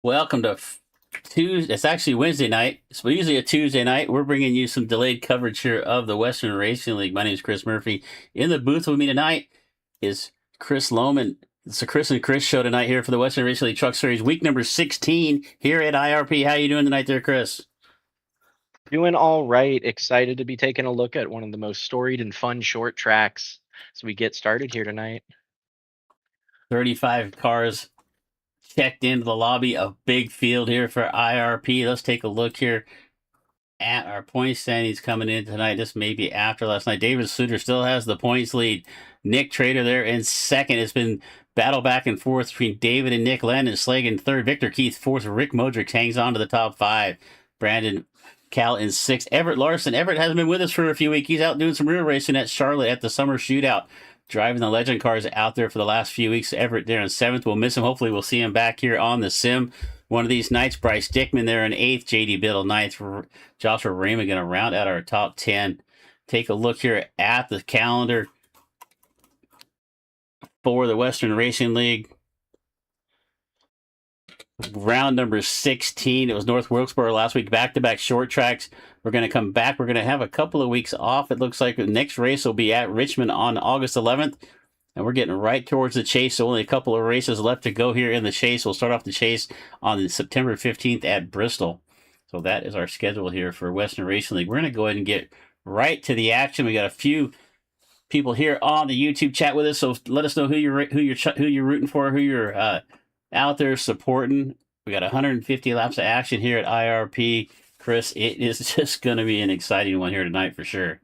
Welcome to Tuesday. It's actually Wednesday night. It's usually a Tuesday night. We're bringing you some delayed coverage here of the Western Racing League. My name is Chris Murphy. In the booth with me tonight is Chris Lohman. It's a Chris and Chris show tonight here for the Western Racing League Truck Series, week number 16 here at IRP. How you doing tonight there, Chris? Doing all right. Excited to be taking a look at one of the most storied and fun short tracks as we get started here tonight. 35 cars checked into the lobby. A big field here for IRP. Let's take a look here at our point standings coming in tonight. This may be after last night. David Suter still has the points lead. Nick Trader there in second. It's been battle back and forth between David and Nick. Landon Slag in third. Victor Keith fourth. Rick Modric hangs on to the top five. Brandon Cal in sixth. Everett Larson. Everett hasn't been with us for a few weeks. He's out doing some real racing at Charlotte at the summer shootout. Driving the legend cars out there for the last few weeks. Everett there in seventh. We'll miss him. Hopefully we'll see him back here on the sim one of these nights. Bryce Dickman there in eighth. J.D. Biddle ninth. Joshua Raymond going to round out our top 10. Take a look here at the calendar for the Western Racing League. Round number 16. It was North Wilkesboro last week. Back-to-back short tracks. We're going to come back. We're going to have a couple of weeks off. It looks like the next race will be at Richmond on August 11th. And we're getting right towards the chase. So only a couple of races left to go here in the chase. We'll start off the chase on September 15th at Bristol. So that is our schedule here for Western Racing League. We're going to go ahead and get right to the action. We got a few people here on the YouTube chat with us. So let us know who you're rooting for, who you're out there supporting. We got 150 laps of action here at IRP. Chris, it is just going to be an exciting one here tonight for sure.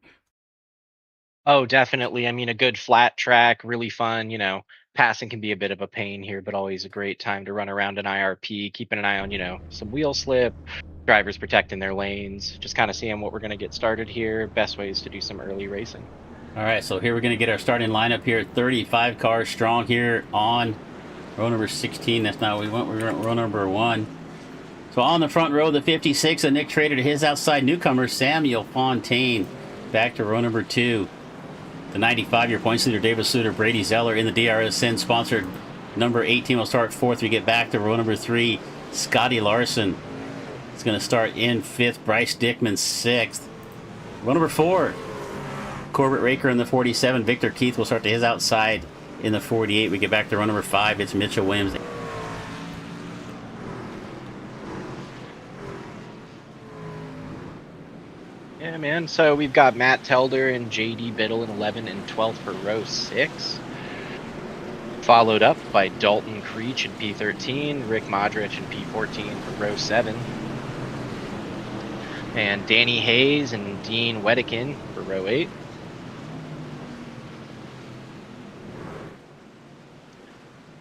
Oh, definitely. I mean, a good flat track, really fun. Passing can be a bit of a pain here, but always a great time to run around an IRP, keeping an eye on, some wheel slip, drivers protecting their lanes, just kind of seeing what we're going to get started here. Best ways to do some early racing. All right, so here we're going to get our starting lineup here. 35 cars strong here on row number 16. That's not what we went. We went row number 1. So on the front row, the 56 of Nick Trader to his outside newcomer, Samuel Fontaine. Back to row number 2. The 95, your points leader, David Suter, Brady Zeller in the DRSN sponsored number 18 will start 4th. We get back to row number 3. Scotty Larson is going to start in 5th. Bryce Dickman 6th. Row number 4. Corbett Raker in the 47. Victor Keith will start to his outside in the 48. We get back to row number 5. It's Mitchell Williams. Yeah, man. So we've got Matt Telder and J.D. Biddle in 11 and 12th for row 6. Followed up by Dalton Creech in P13, Rick Modric in P14 for row 7. And Danny Hayes and Dean Wedekin for row 8.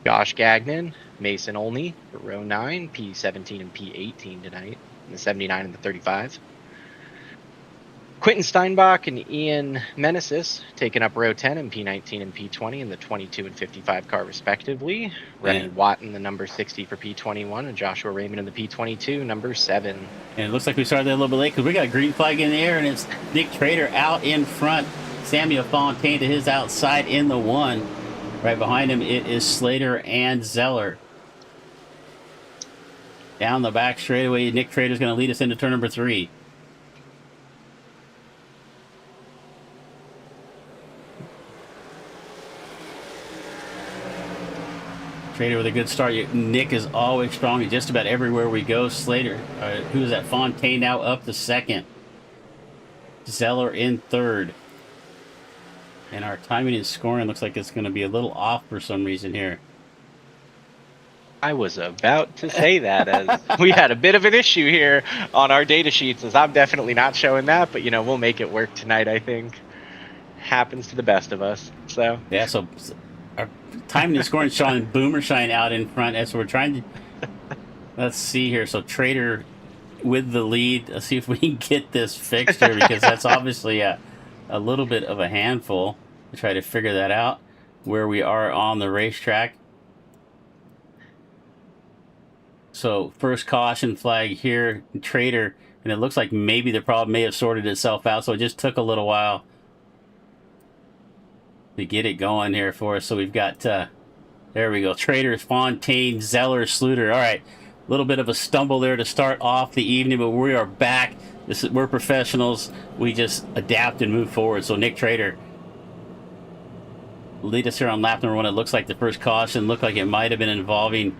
Josh Gagnon, Mason Olney for row 9, P17 and P18 tonight, in the 79 and the 35. Quentin Steinbach and Ian Menesis taking up row 10 and P19 and P20 in the 22 and 55 car respectively. Rennie Watton, the number 60 for P21, and Joshua Raymond in the P22, number 7. And it looks like we started that a little bit late because we got a green flag in the air, and it's Nick Trader out in front. Samuel Fontaine to his outside in the 1. Right behind him, it is Slater and Zeller. Down the back straightaway, Nick Trader is going to lead us into turn number 3. Trader with a good start. Nick is always strong just about everywhere we go. Slater, who's that? Fontaine now up to 2nd. Zeller in 3rd. And our timing and scoring looks like it's going to be a little off for some reason here. I was about to say that, as we had a bit of an issue here on our data sheets, as I'm definitely not showing that, but we'll make it work tonight, I think. Happens to the best of us. So yeah, so our timing and scoring showing Boomershine out in front as we're trying to let's see here. So Trader with the lead. Let's see if we can get this fixed here, because that's obviously a little bit of a handful to try to figure that out where we are on the racetrack. So first caution flag here, Trader, and it looks like maybe the problem may have sorted itself out, so it just took a little while to get it going here for us. So we've got there we go, Trader, Fontaine, Zeller, Sluter. All right, little bit of a stumble there to start off the evening, but we are back. We're professionals. We just adapt and move forward. So Nick Trader, lead us here on lap number 1. It looks like the first caution looked like it might have been involving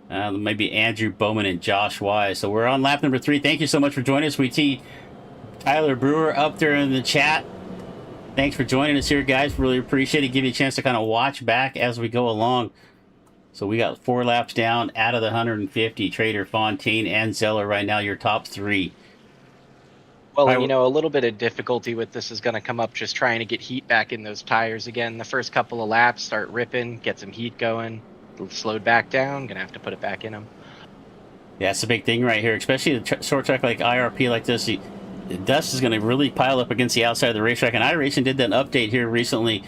maybe Andrew Bowman and Josh Wise. So we're on lap number 3. Thank you so much for joining us. We see Tyler Brewer up there in the chat. Thanks for joining us here, guys. Really appreciate it. Give you a chance to kind of watch back as we go along. So we got 4 laps down out of the 150. Trader, Fontaine, and Zeller right now, your top 3. Well, and, a little bit of difficulty with this is going to come up just trying to get heat back in those tires again. The first couple of laps, start ripping, get some heat going. Slowed back down, going to have to put it back in them. Yeah, it's a big thing right here, especially the short track like IRP like this. The dust is going to really pile up against the outside of the racetrack. And iRacing did that update here recently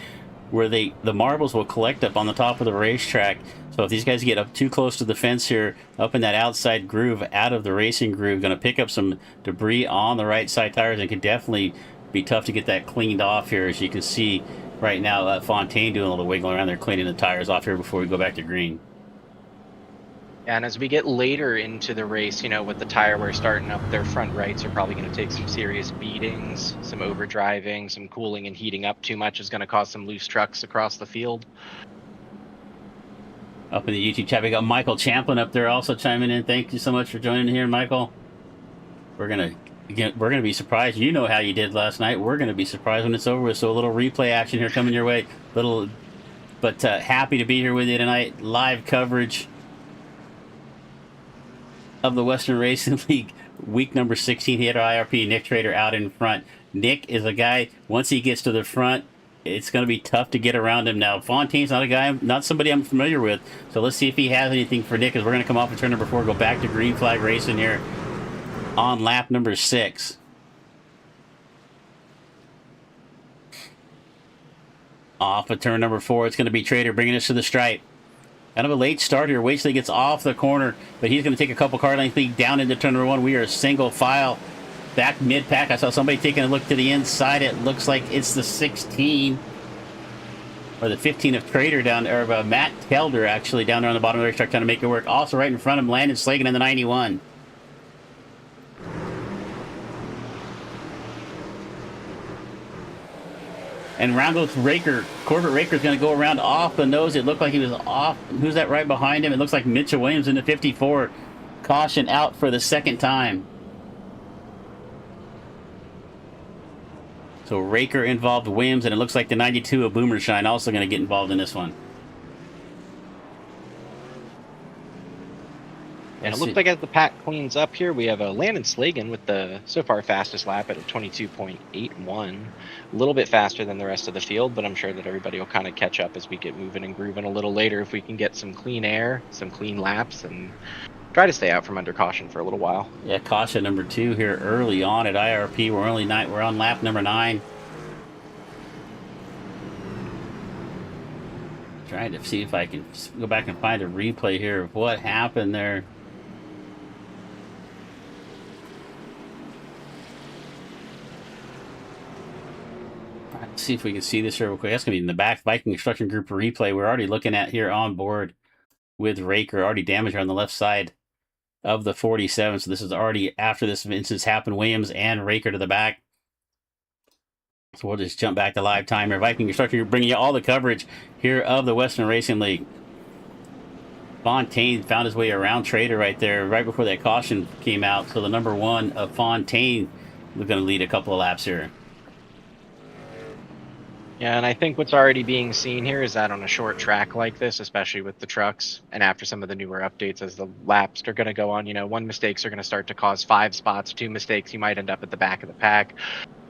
where the marbles will collect up on the top of the racetrack. So if these guys get up too close to the fence here, up in that outside groove, out of the racing groove, going to pick up some debris on the right side tires, and could definitely be tough to get that cleaned off here. As you can see right now, Fontaine doing a little wiggle around there, cleaning the tires off here before we go back to green. And as we get later into the race, with the tire wear starting up, their front rights are probably going to take some serious beatings. Some overdriving, some cooling and heating up too much is going to cause some loose trucks across the field. Up in the YouTube chat, we got Michael Champlin up there also chiming in. Thank you so much for joining here, Michael. We're gonna be surprised. You know how you did last night. We're gonna be surprised when it's over with. So a little replay action here coming your way. But happy to be here with you tonight. Live coverage of the Western Racing League week number 16 here at IRP. Nick Trader out in front. Nick is a guy, once he gets to the front, it's going to be tough to get around him. Now, Fontaine's not somebody I'm familiar with, so let's see if he has anything for Nick, as we're going to come off of turn number 4, go back to green flag racing here on lap number 6. Off of turn number 4, it's going to be Trader bringing us to the stripe. Kind of a late start here. Waits till he gets off the corner, but he's going to take a couple car length lead down into turn number 1. We are single file back mid-pack. I saw somebody taking a look to the inside. It looks like it's the 16 or the 15 of Trader down there, of Matt Kelder actually down there on the bottom of the racetrack trying to make it work. Also right in front of him, Landon Slagan in the 91. And around goes Raker. Corbett Raker's going to go around off the nose. It looked like he was off. Who's that right behind him? It looks like Mitchell Williams in the 54. Caution out for the second time. So Raker involved Williams, and it looks like the 92 of Boomershine also going to get involved in this one. And it looks like as the pack cleans up here, we have a Landon Slagan with the so far fastest lap at a 22.81. A little bit faster than the rest of the field, but I'm sure that everybody will kind of catch up as we get moving and grooving a little later if we can get some clean air, some clean laps, and try to stay out from under caution for a little while. Yeah, caution number 2 here early on at IRP. We're on lap number 9. Trying to see if I can go back and find a replay here of what happened there. Let's see if we can see this here real quick. That's going to be in the back Viking Construction Group replay. We're already looking at here on board with Raker. Already damaged on the left side of the 47. So this is already after this instance happened. Williams and Raker to the back. So we'll just jump back to live time here. Viking Construction Group bringing you all the coverage here of the Western Racing League. Fontaine found his way around Trader right there, right before that caution came out. So the number 1 of Fontaine was going to lead a couple of laps here. Yeah, and I think what's already being seen here is that on a short track like this, especially with the trucks, and after some of the newer updates as the laps are going to go on, one mistakes are going to start to cause 5 spots, 2 mistakes, you might end up at the back of the pack.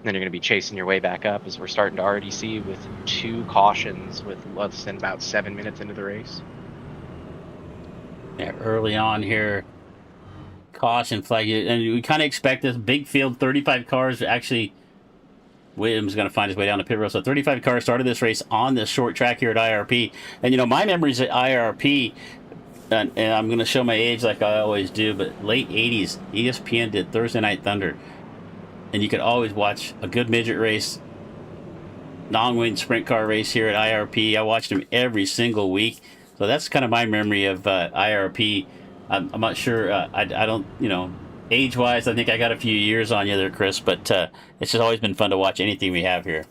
Then you're going to be chasing your way back up, as we're starting to already see with 2 cautions with less than about 7 minutes into the race. Yeah, early on here, caution flag, and we kind of expect this big field, 35 cars. Actually, Williams is going to find his way down to pit road. So 35 cars started this race on this short track here at IRP. And my memories at IRP, and I'm going to show my age like I always do, but late 80s, ESPN did Thursday Night Thunder. And you could always watch a good midget race, non-wing sprint car race here at IRP. I watched them every single week. So that's kind of my memory of IRP. I'm not sure. I don't, age-wise, I think I got a few years on you there, Chris, but it's just always been fun to watch anything we have here.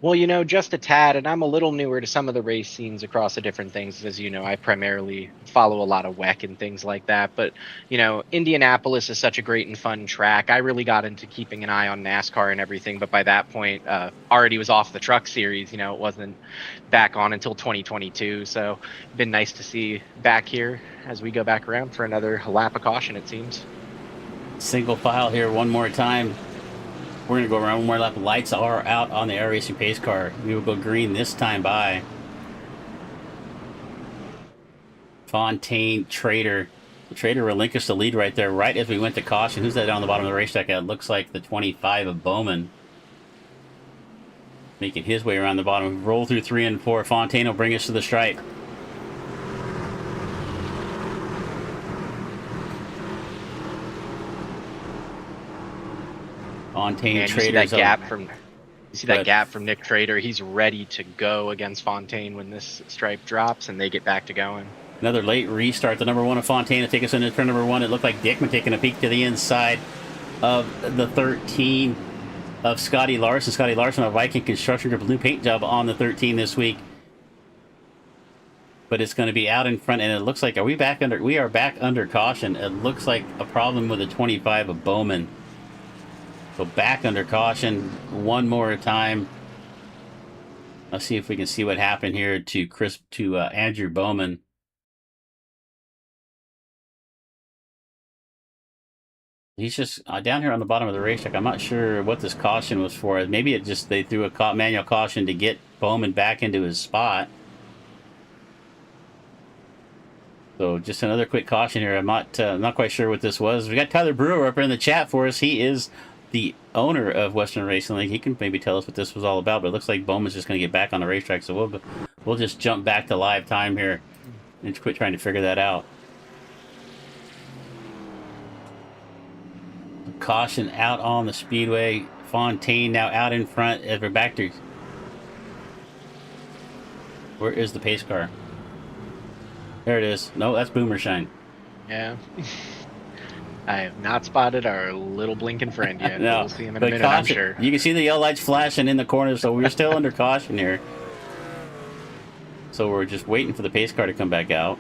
Well, just a tad, and I'm a little newer to some of the race scenes across the different things. As you know, I primarily follow a lot of WEC and things like that. But, Indianapolis is such a great and fun track. I really got into keeping an eye on NASCAR and everything. But by that point, already was off the truck series. It wasn't back on until 2022. So, been nice to see back here as we go back around for another lap of caution, it seems. Single file here one more time. We're going to go around one more lap. Lights are out on the iRacing pace car. We will go green this time by. Fontaine, Trader. The Trader relinquished the lead right there, right as we went to caution. Who's that on the bottom of the racetrack? It looks like the 25 of Bowman. Making his way around the bottom. Roll through 3 and 4. Fontaine will bring us to the stripe. Fontaine, Trader. You see that gap from Nick Trader. He's ready to go against Fontaine when this stripe drops and they get back to going. Another late restart. The number 1 of Fontaine to take us into turn number 1. It looked like Dickman taking a peek to the inside of the 13 of Scotty Larson. Scotty Larson of Viking Construction Group, new paint job on the 13 this week. But it's going to be out in front, and it looks like, we are back under caution. It looks like a problem with the 25 of Bowman. So back under caution one more time. Let's see if we can see what happened here to Andrew Bowman. He's just down here on the bottom of the racetrack. I'm not sure what this caution was for. Maybe they threw a manual caution to get Bowman back into his spot. So just another quick caution here. I'm not quite sure what this was. We got Tyler Brewer up here in the chat for us. He is the owner of Western Racing League. He can maybe tell us what this was all about, but it looks like Bowman's just going to get back on the racetrack, so we'll just jump back to live time here and quit trying to figure that out. Caution out on the speedway. Fontaine now out in front as we're back to... Where is the pace car? There it is. No, that's Boomershine. Yeah. I have not spotted our little blinking friend yet. No, we'll see him in a minute, caution, I'm sure. You can see the yellow lights flashing in the corner, so we're still under caution here. So we're just waiting for the pace car to come back out.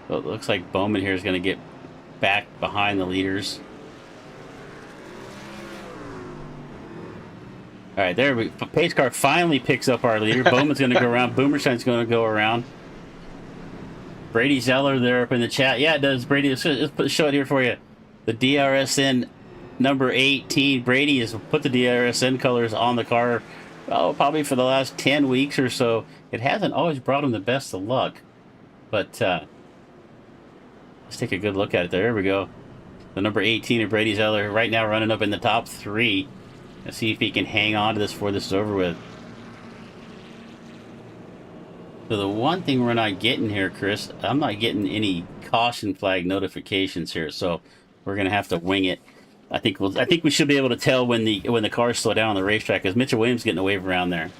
So it looks like Bowman here is going to get back behind the leaders. All right, there we go. Pace car finally picks up our leader. Bowman's going to go around. Boomershine's going to go around. Brady Zeller there up in the chat. Yeah, it does. Brady, let's show it here for you. The DRSN number 18. Brady has put the DRSN colors on the car, probably for the last 10 weeks or so. It hasn't always brought him the best of luck, but let's take a good look at it. There we go. The number 18 of Brady Zeller right now running up in the top 3. Let's see if he can hang on to this before this is over with. So the one thing we're not getting here, Chris, I'm not getting any caution flag notifications here, so we're gonna have to wing it. I think we should be able to tell when the cars slow down on the racetrack, because Mitchell Williams getting a wave around there.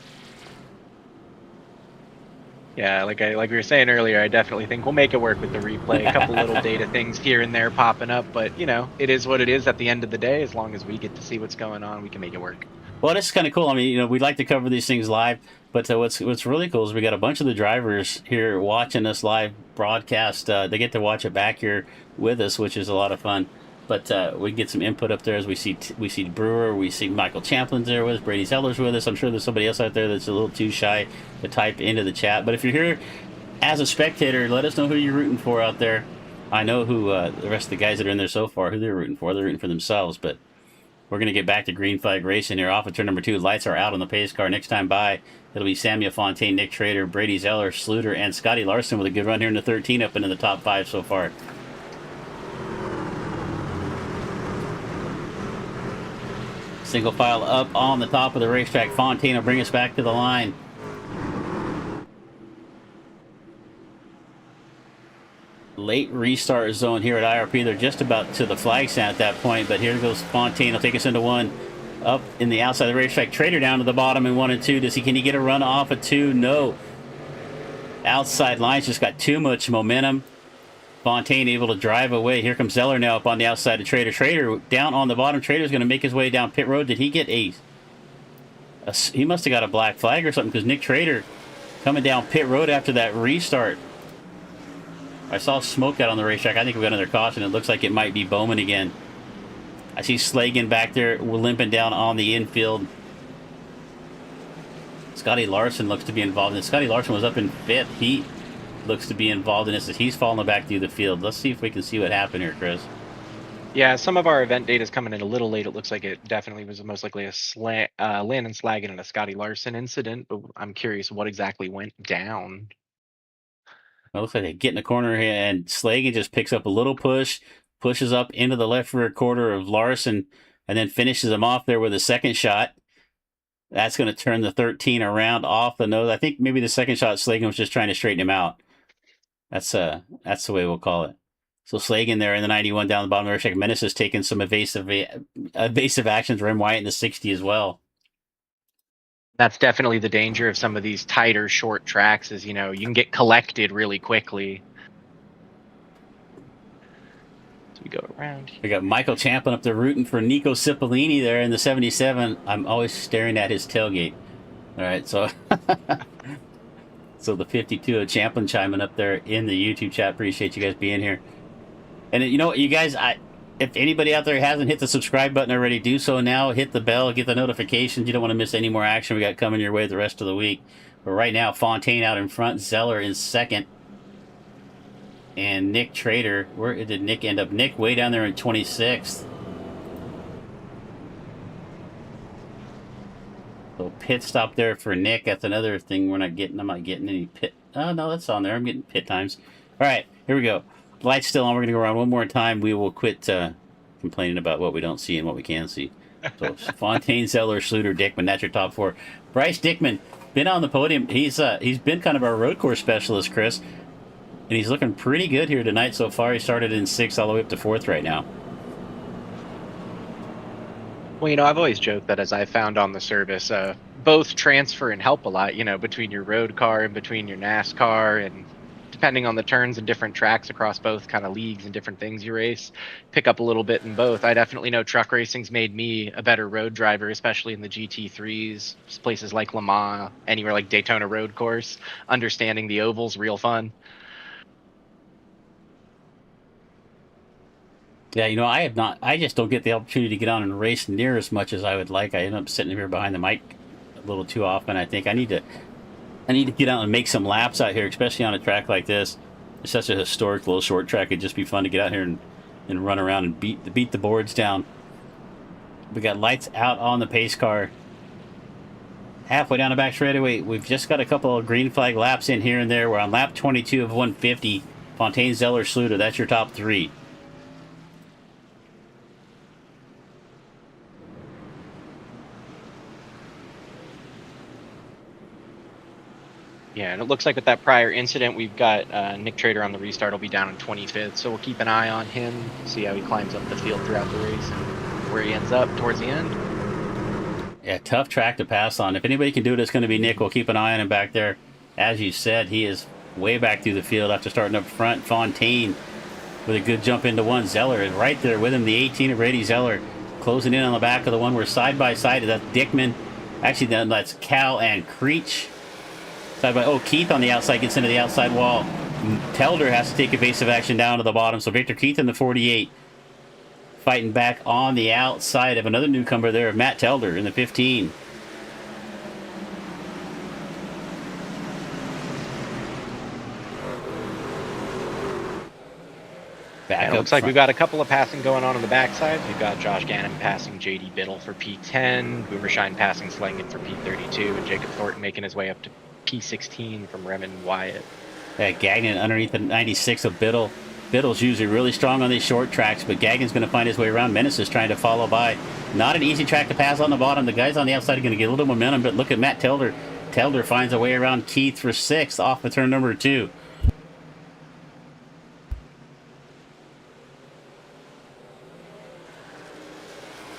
Yeah, like we were saying earlier, I definitely think we'll make it work with the replay. A couple little data things here and there popping up, but it is what it is at the end of the day. As long as we get to see what's going on, we can make it work. Well, this is kind of cool. I mean, we'd like to cover these things live, but what's really cool is we got a bunch of the drivers here watching us live broadcast. They get to watch it back here with us, which is a lot of fun. But we get some input up there as we see Brewer, we see Michael Champlin's there with us, Brady Zeller's with us. I'm sure there's somebody else out there that's a little too shy to type into the chat. But if you're here as a spectator, let us know who you're rooting for out there. I know who the rest of the guys that are in there so far, who they're rooting for. They're rooting for themselves, but we're going to get back to green flag racing here. Off of turn number 2, lights are out on the pace car. Next time by, it'll be Samuel Fontaine, Nick Trader, Brady Zeller, Sluter, and Scotty Larson with a good run here in the 13 up into the top 5 so far. Single file up on the top of the racetrack. Fontaine will bring us back to the line. Late restart zone here at IRP. They're just about to the flag stand at that point, but here goes Fontaine. He'll take us into 1. up in the outside of the racetrack. Trader down to the bottom in 1 and 2. Can he get a run off of 2? No. Outside lines just got too much momentum. Fontaine able to drive away. Here comes Zeller now up on the outside of Trader. Trader down on the bottom. Trader's going to make his way down pit road. Did he get a he must have got a black flag or something, because Nick Trader coming down pit road after that restart. I saw smoke out on the racetrack. I think we got another caution. It looks like it might be Bowman again. I see Slagan back there limping down on the infield. Scotty Larson looks to be involved in this. Scotty Larson was up in 5th. He looks to be involved in this as he's falling back through the field. Let's see if we can see what happened here, Chris. Yeah, some of our event data is coming in a little late. It looks like it definitely was most likely a Landon Slagan and a Scotty Larson incident, but I'm curious what exactly went down. It looks like they get in the corner here, and Slagan just picks up a little push, pushes up into the left rear quarter of Larson, and then finishes him off there with a second shot. That's going to turn the 13 around off the nose. I think maybe the second shot, Slagan was just trying to straighten him out. That's the way we'll call it. So Slagan there in the 91 down the bottom of the racetrack. Menace has taken some evasive actions. Rem Wyatt in the 60 as well. That's definitely the danger of some of these tighter, short tracks is, you know, you can get collected really quickly. So we go around here. We got Michael Champlin up there rooting for Nico Cipollini there in the 77. I'm always staring at his tailgate. All right, so so the 52 of Champlin chiming up there in the YouTube chat. Appreciate you guys being here. And you know what, you guys, if anybody out there hasn't hit the subscribe button already, do so now. Hit the bell, get the notifications. You don't want to miss any more action we got coming your way the rest of the week. But right now, Fontaine out in front, Zeller in second, and Nick Trader. Where did Nick end up? Nick way down there in 26th. So pit stop there for Nick. That's another thing we're not getting. I'm not getting any pit. Oh, no, that's on there. I'm getting pit times. All right, here we go. Light's still on. We're going to go around one more time. We will quit complaining about what we don't see and what we can see. So Fontaine, Zeller, Schluter, Dickman. That's your top 4. Bryce Dickman been on the podium. He's been kind of our road course specialist, Chris, and he's looking pretty good here tonight so far. He started in 6th all the way up to 4th right now. Well, you know, I've always joked that as I found on the service, both transfer and help a lot, you know, between your road car and between your NASCAR, and depending on the turns and different tracks across both kind of leagues and different things you race, pick up a little bit in both. I definitely know truck racing's made me a better road driver, especially in the GT3s, places like Le Mans, anywhere like Daytona Road Course. Understanding the oval's real fun. Yeah, you know, I just don't get the opportunity to get on and race near as much as I would like. I end up sitting here behind the mic a little too often. I think I need to get out and make some laps out here, especially on a track like this. It's such a historic little short track. It'd just be fun to get out here and run around and beat the boards down. We got lights out on the pace car. Halfway down the back straightaway, we've just got a couple of green flag laps in here and there. We're on lap 22 of 150. Fontaine, Zeller, Schluter. That's your top 3. Yeah, and it looks like with that prior incident, we've got Nick Trader on the restart. Will be down in 25th, so we'll keep an eye on him, see how he climbs up the field throughout the race and where he ends up towards the end. Yeah, tough track to pass on. If anybody can do it, it's going to be Nick. We'll keep an eye on him back there. As you said, he is way back through the field after starting up front. Fontaine with a good jump into 1. Zeller is right there with him. The 18 of Brady Zeller closing in on the back of the one. We're side by side. That's Dickman. Actually, that's Cal and Creech. Keith on the outside gets into the outside wall. Telder has to take evasive action down to the bottom. So Victor Keith in the 48 fighting back on the outside of another newcomer there, Matt Telder in the 15. It looks like we've got a couple of passing going on the backside. We've got Josh Gannon passing JD Biddle for P10, Boomershine passing Slangen for P32, and Jacob Thornton making his way up to P16 from Remen Wyatt. Yeah, Gagnon underneath the 96 of Biddle. Biddle's usually really strong on these short tracks, but Gagnon's going to find his way around. Menace is trying to follow by. Not an easy track to pass on the bottom. The guys on the outside are going to get a little momentum, but look at Matt Telder. Telder finds a way around Keith for 6th off of turn number 2.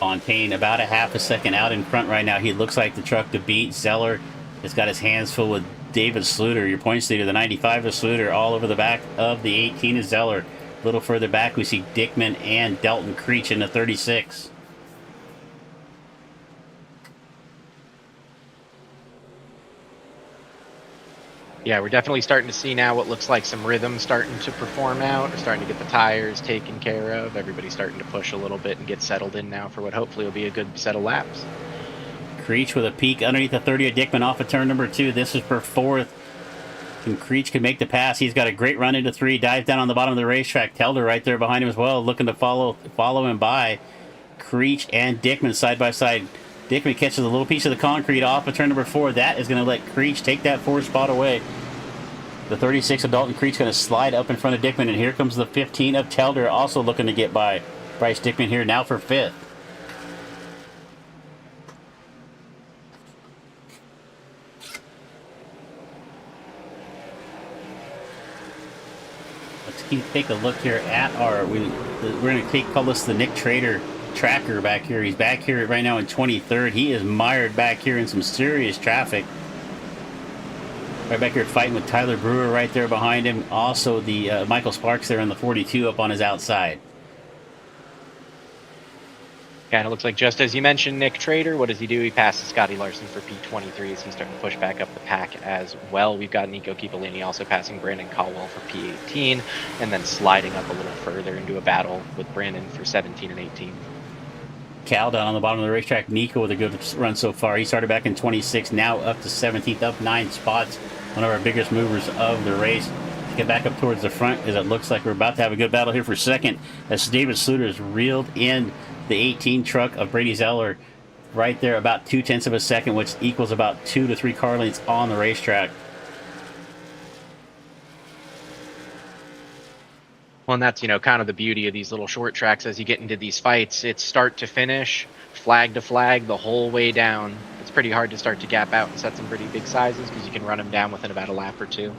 Fontaine about a half a second out in front right now. He looks like the truck to beat. Zeller has got his hands full with David Sluter, your points leader. The 95 is Sluter. All over the back of the 18 is Zeller. A little further back, we see Dickman and Dalton Creech in the 36. Yeah, we're definitely starting to see now what looks like some rhythm starting to perform out. We're starting to get the tires taken care of. Everybody's starting to push a little bit and get settled in now for what hopefully will be a good set of laps. Creech with a peak underneath the 30 of Dickman off of turn number 2. This is for 4th. And Creech can make the pass. He's got a great run into 3. Dives down on the bottom of the racetrack. Telder right there behind him as well, looking to follow him by. Creech and Dickman side by side. Dickman catches a little piece of the concrete off of turn number 4. That is going to let Creech take that 4th spot away. The 36 of Dalton Creech going to slide up in front of Dickman, and here comes the 15 of Telder, also looking to get by Bryce Dickman here now for 5th. Let's take a look here at our. We're going to call this the Nick Trader tracker back here. He's back here right now in 23rd. He is mired back here in some serious traffic. Right back here fighting with Tyler Brewer right there behind him. Also the Michael Sparks there on the 42 up on his outside. Kind of looks like, just as you mentioned, Nick Trader, what does he do? He passes Scotty Larson for P23 as he's starting to push back up the pack as well. We've got Nico Cipollini also passing Brandon Caldwell for P18 and then sliding up a little further into a battle with Brandon for 17 and 18. Cal down on the bottom of the racetrack. Nico with a good run so far. He started back in 26, now up to 17th, up 9 spots. One of our biggest movers of the race. Get back up towards the front because it looks like we're about to have a good battle here for second as David Sluter is reeled in the 18 truck of Brady Zeller right there about 0.2 of a second, which equals about 2 to 3 car lengths on the racetrack. Well, and that's, kind of the beauty of these little short tracks as you get into these fights. It's start to finish, flag to flag, the whole way down. It's pretty hard to start to gap out and set some pretty big sizes because you can run them down within about a lap or 2.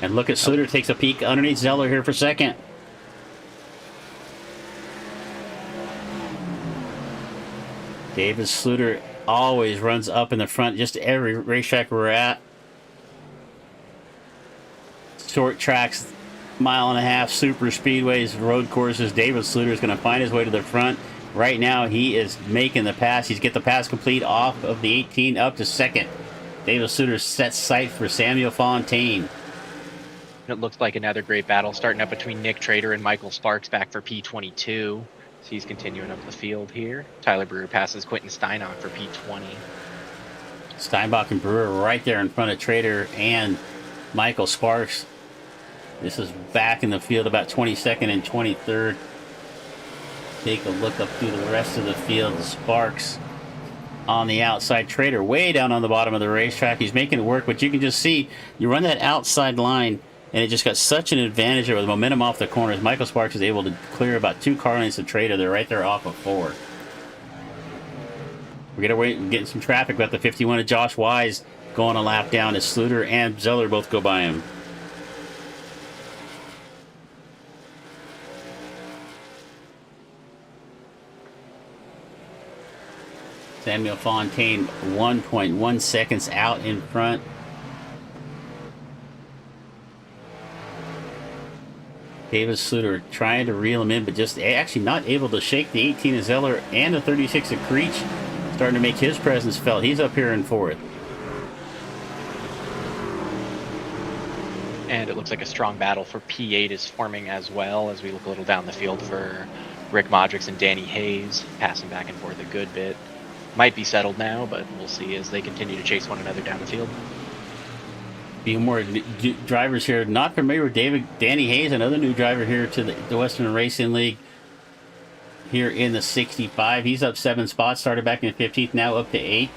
And look at Sluter takes a peek underneath Zeller here for second. David Sluter always runs up in the front, just every racetrack we're at. Short tracks, 1.5 mile, super speedways, road courses. David Sluter is going to find his way to the front. Right now, he is making the pass. He's get the pass complete off of the 18 up to second. David Sluter sets sight for Samuel Fontaine. It looks like another great battle starting up between Nick Trader and Michael Sparks back for P22. So he's continuing up the field here. Tyler Brewer passes Quentin Steinbach for P20. Steinbach and Brewer right there in front of Trader and Michael Sparks. This is back in the field about 22nd and 23rd. Take a look up through the rest of the field. Sparks on the outside. Trader way down on the bottom of the racetrack. He's making it work, but you can just see you run that outside line and it just got such an advantage over the momentum off the corners. Michael Sparks is able to clear about 2 car lengths of Trader. They're right there off of 4. We're getting some traffic about the 51 of Josh Wise going a lap down as Sluter and Zeller both go by him. Samuel Fontaine 1.1 seconds out in front. David Sluter trying to reel him in, but just actually not able to shake the 18 of Zeller and the 36 of Creech. Starting to make his presence felt. He's up here in 4th. And it looks like a strong battle for P8 is forming as well as we look a little down the field for Rick Modrix and Danny Hayes passing back and forth a good bit. Might be settled now, but we'll see as they continue to chase one another down the field. Few more drivers here not familiar with Danny Hayes, another new driver here to the Western Racing League here in the 65. He's up 7 spots, started back in 15th, now up to 8th.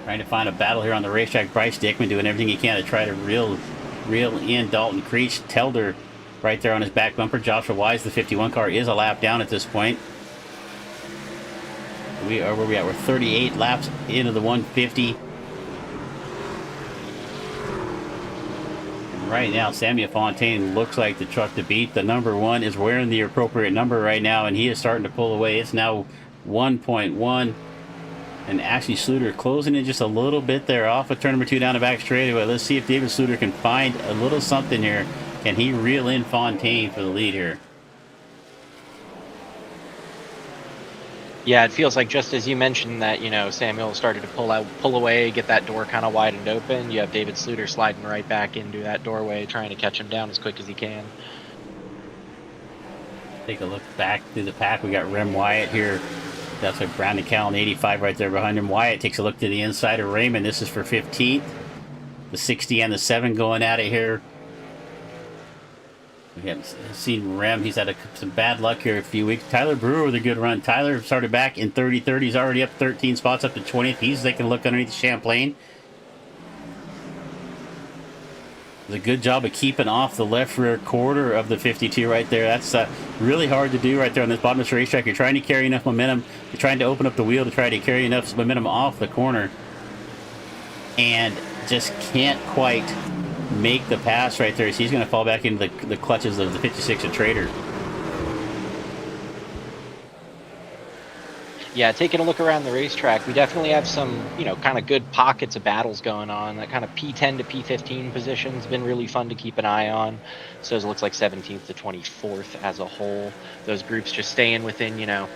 Trying to find a battle here on the racetrack. Bryce Dickman doing everything he can to try to reel in Dalton Creech. Telder right there on his back bumper. Joshua Wise, the 51 car, is a lap down at this point. We are where we at. We're 38 laps into the 150. right now, Samuel Fontaine looks like the truck to beat. The number 1 is wearing the appropriate number right now, and he is starting to pull away. It's now 1.1. And Ashley Sluter closing in just a little bit there off of turn number 2 down the back straightaway. Let's see if David Sluter can find a little something here. Can he reel in Fontaine for the lead here? Yeah, it feels like just as you mentioned that, you know, Samuel started to pull away, get that door kind of widened open. You have David Sluter sliding right back into that doorway, trying to catch him down as quick as he can. Take a look back through the pack. We got Rem Wyatt here. That's like Brandon Callan, 85 right there behind him. Wyatt takes a look to the inside of Raymond. This is for 15th. The 60 and the 7 going at it here. We haven't seen Rem. He's had some bad luck here a few weeks. Tyler Brewer with a good run. Tyler started back in 30-30. He's already up 13 spots up to 20th. He's taking a look underneath Champlain. Does a good job of keeping off the left rear quarter of the 52 right there. That's really hard to do right there on this bottom of the racetrack. You're trying to carry enough momentum. You're trying to open up the wheel to try to carry enough momentum off the corner. And just can't quite make the pass right there. So he's going to fall back into the clutches of the 56 of Trader. Yeah, taking a look around the racetrack, we definitely have some, you know, kind of good pockets of battles going on. That kind of P10 to P15 position's been really fun to keep an eye on. So it looks like 17th to 24th as a whole. Those groups just staying within, you know,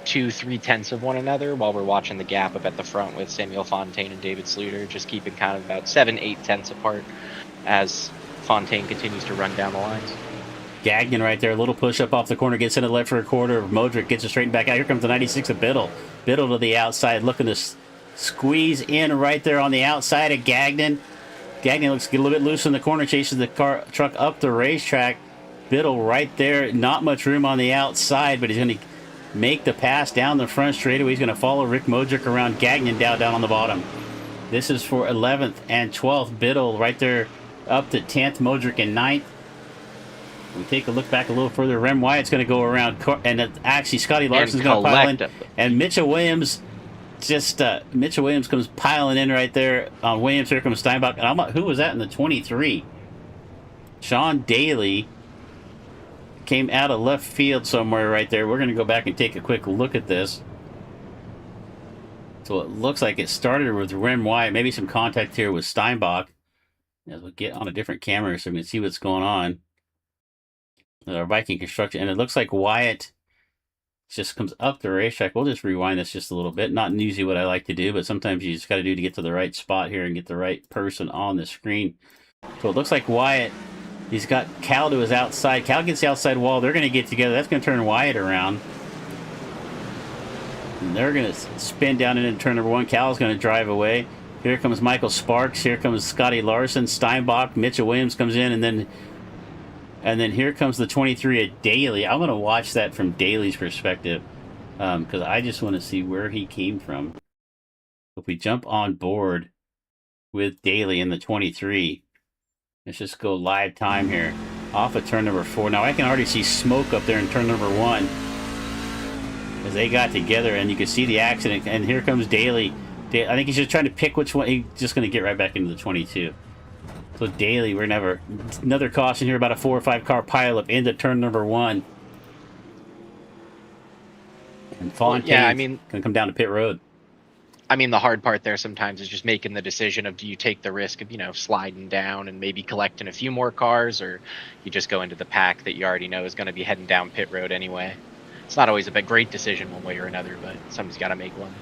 2-3 tenths of one another, while we're watching the gap up at the front with Samuel Fontaine and David Sluter just keeping kind of about 7-8 tenths apart as Fontaine continues to run down the lines. Gagnon right there, a little push up off the corner, gets into the left rear quarter. Modric gets it straightened back out. Here comes the 96 of Biddle. Biddle to the outside, looking to squeeze in right there on the outside of Gagnon. Gagnon looks to get a little bit loose in the corner, chases the truck up the racetrack. Biddle right there, not much room on the outside, but he's going to make the pass down the front straightaway. He's going to follow Rick Modric around. Gagnon down on the bottom. This is for 11th and 12th. Biddle right there up to 10th. Modric in 9th. We take a look back a little further. Rem Wyatt's going to go around, and actually Scotty Larson's going to pile in. And Mitchell Williams Mitchell Williams comes piling in right there on Williams. Here comes Steinbach. And who was that in the 23? Sean Daly came out of left field somewhere right there. We're going to go back and take a quick look at this. So it looks like it started with Rem Wyatt. Maybe some contact here with Steinbach. As we get on a different camera so we can see what's going on. Our Viking construction. And it looks like Wyatt just comes up the racetrack. We'll just rewind this just a little bit. Not usually what I like to do, but sometimes you just got to do to get to the right spot here and get the right person on the screen. So it looks like Wyatt, he's got Cal to his outside. Cal gets the outside wall. They're going to get together. That's going to turn Wyatt around. And they're going to spin down into turn number 1. Cal's going to drive away. Here comes Michael Sparks. Here comes Scotty Larson. Steinbach. Mitchell Williams comes in, and then here comes the 23 at Daly. I'm going to watch that from Daly's perspective because I just want to see where he came from. If we jump on board with Daly in the 23, let's just go live time here. Off of turn number 4. Now I can already see smoke up there in turn number 1 as they got together, and you can see the accident. And here comes Daly. I think he's just trying to pick which one. He's just going to get right back into the 22. So Daly, we're never another caution here about a 4 or 5 car pileup into turn number 1. And Fontaine, yeah, I mean, gonna come down to pit road. I mean, the hard part there sometimes is just making the decision of, do you take the risk of, you know, sliding down and maybe collecting a few more cars, or you just go into the pack that you already know is going to be heading down pit road anyway. It's not always a great decision one way or another, but somebody's got to make one.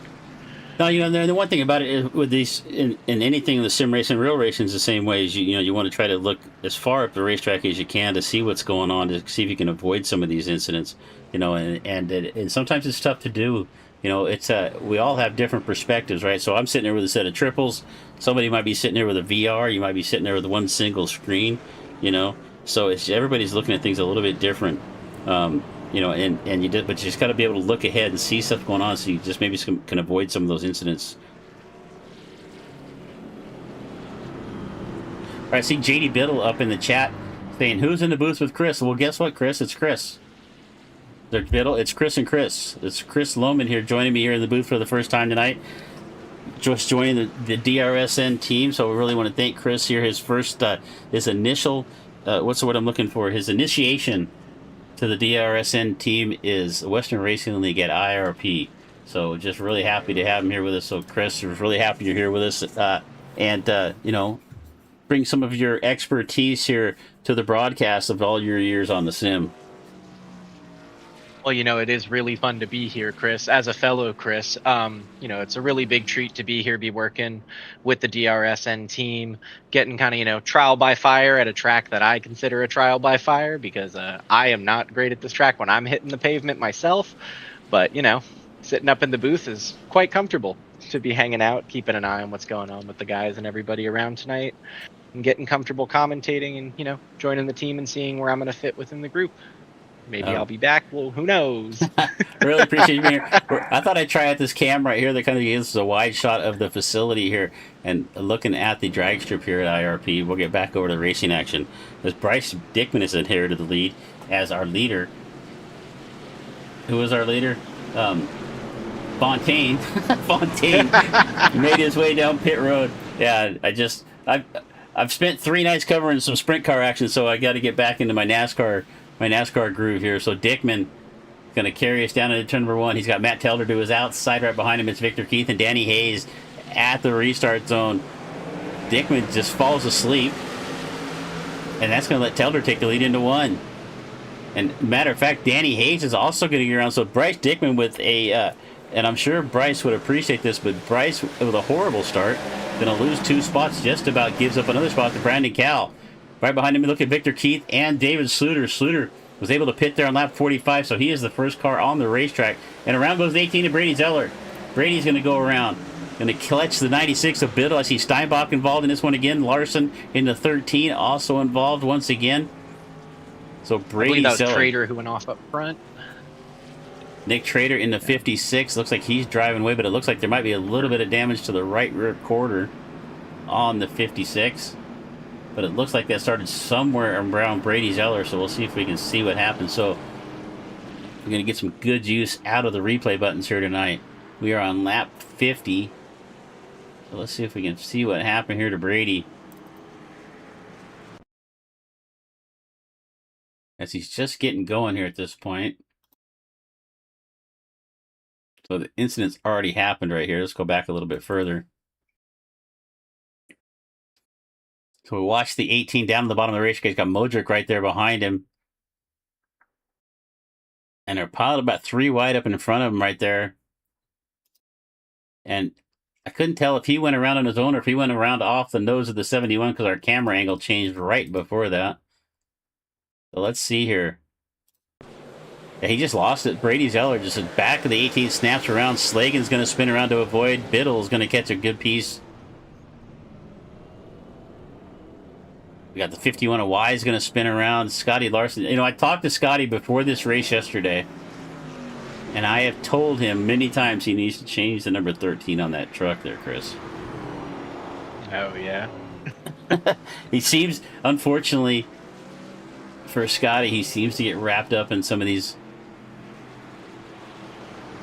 No, you know, the one thing about it is with these, in anything in the sim racing, real racing is the same way. As you want to try to look as far up the racetrack as you can to see what's going on, to see if you can avoid some of these incidents. You know, and sometimes it's tough to do. You know, it's we all have different perspectives, right? So I'm sitting there with a set of triples. Somebody might be sitting there with a VR. You might be sitting there with one single screen. You know, so everybody's looking at things a little bit different. You know, but you just got to be able to look ahead and see stuff going on, so you just maybe can avoid some of those incidents. All right, see JD Biddle up in the chat saying, "Who's in the booth with Chris?" Well, guess what, Chris? It's Chris. Biddle. It's Chris and Chris. It's Chris Lohman here joining me here in the booth for the first time tonight. just joining the DRSN team. So we really want to thank Chris here. His first, his initial, what's the word I'm looking for? His initiation to the DRSN team is Western Racing League at IRP. So just really happy to have him here with us. So Chris, we're really happy you're here with us, and you know, bring some of your expertise here to the broadcast of all your years on the sim. Well, you know, it is really fun to be here, Chris. As a fellow Chris, you know, it's a really big treat to be here, be working with the DRSN team, getting kind of, you know, trial by fire at a track that I consider a trial by fire, because I am not great at this track when I'm hitting the pavement myself. But, you know, sitting up in the booth is quite comfortable to be hanging out, keeping an eye on what's going on with the guys and everybody around tonight, and getting comfortable commentating and, you know, joining the team and seeing where I'm going to fit within the group. Maybe I'll be back. Well, who knows? Really appreciate you being here. I thought I'd try out this camera right here that kind of gives us a wide shot of the facility here and looking at the drag strip here at IRP. We'll get back over to the racing action. As Bryce Dickman is inherited the lead as our leader. Who is our leader? Fontaine. Fontaine made his way down pit road. Yeah, I've spent 3 nights covering some sprint car action, so I got to get back into my NASCAR groove here. So Dickman going to carry us down into turn number 1. He's got Matt Telder to his outside. Right behind him it's Victor Keith and Danny Hayes at the restart zone. Dickman just falls asleep, and that's going to let Telder take the lead into 1. And matter of fact, Danny Hayes is also going to get around. So Bryce Dickman with a, and I'm sure Bryce would appreciate this, but Bryce with a horrible start, going to lose 2 spots, just about gives up another spot to Brandon Cal. Right behind him, look at Victor Keith and David Sluter. Sluter was able to pit there on lap 45, so he is the first car on the racetrack. And around goes 18 to Brady Zeller. Brady's going to go around. Going to clutch the 96 of Biddle. I see Steinbach involved in this one again. Larson in the 13 also involved once again. So Brady that was Zeller. Trader who went off up front. Nick Trader in the 56. Looks like he's driving away, but it looks like there might be a little bit of damage to the right rear quarter on the 56. But it looks like that started somewhere around Brady Zeller, so we'll see if we can see what happens. So we're going to get some good use out of the replay buttons here tonight. We are on lap 50. So let's see if we can see what happened here to Brady. As he's just getting going here at this point. So the incident's already happened right here. Let's go back a little bit further. So we watch the 18 down at the bottom of the race. He's got Modric right there behind him. And they're piled about 3 wide up in front of him right there. And I couldn't tell if he went around on his own or if he went around off the nose of the 71 because our camera angle changed right before that. So let's see here. Yeah, he just lost it. Brady Zeller just at back of the 18 snaps around. Slagan's going to spin around to avoid. Biddle's going to catch a good piece. We got the 51 of Wise going to spin around. Scotty Larson. You know, I talked to Scotty before this race yesterday, and I have told him many times he needs to change the number 13 on that truck there, Chris. Oh, yeah. He seems, unfortunately, for Scotty, he seems to get wrapped up in some of these.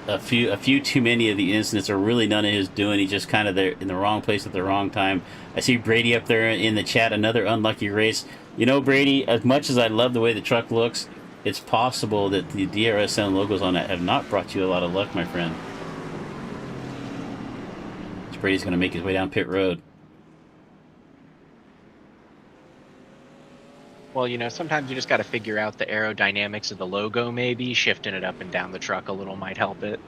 A few too many of the incidents are really none of his doing. He's just kind of there in the wrong place at the wrong time. I see Brady up there in the chat. Another unlucky race. You know, Brady, as much as I love the way the truck looks, it's possible that the DRSN logos on that have not brought you a lot of luck, my friend. So Brady's going to make his way down pit road. Well, you know, sometimes you just got to figure out the aerodynamics of the logo, maybe. Shifting it up and down the truck a little might help it.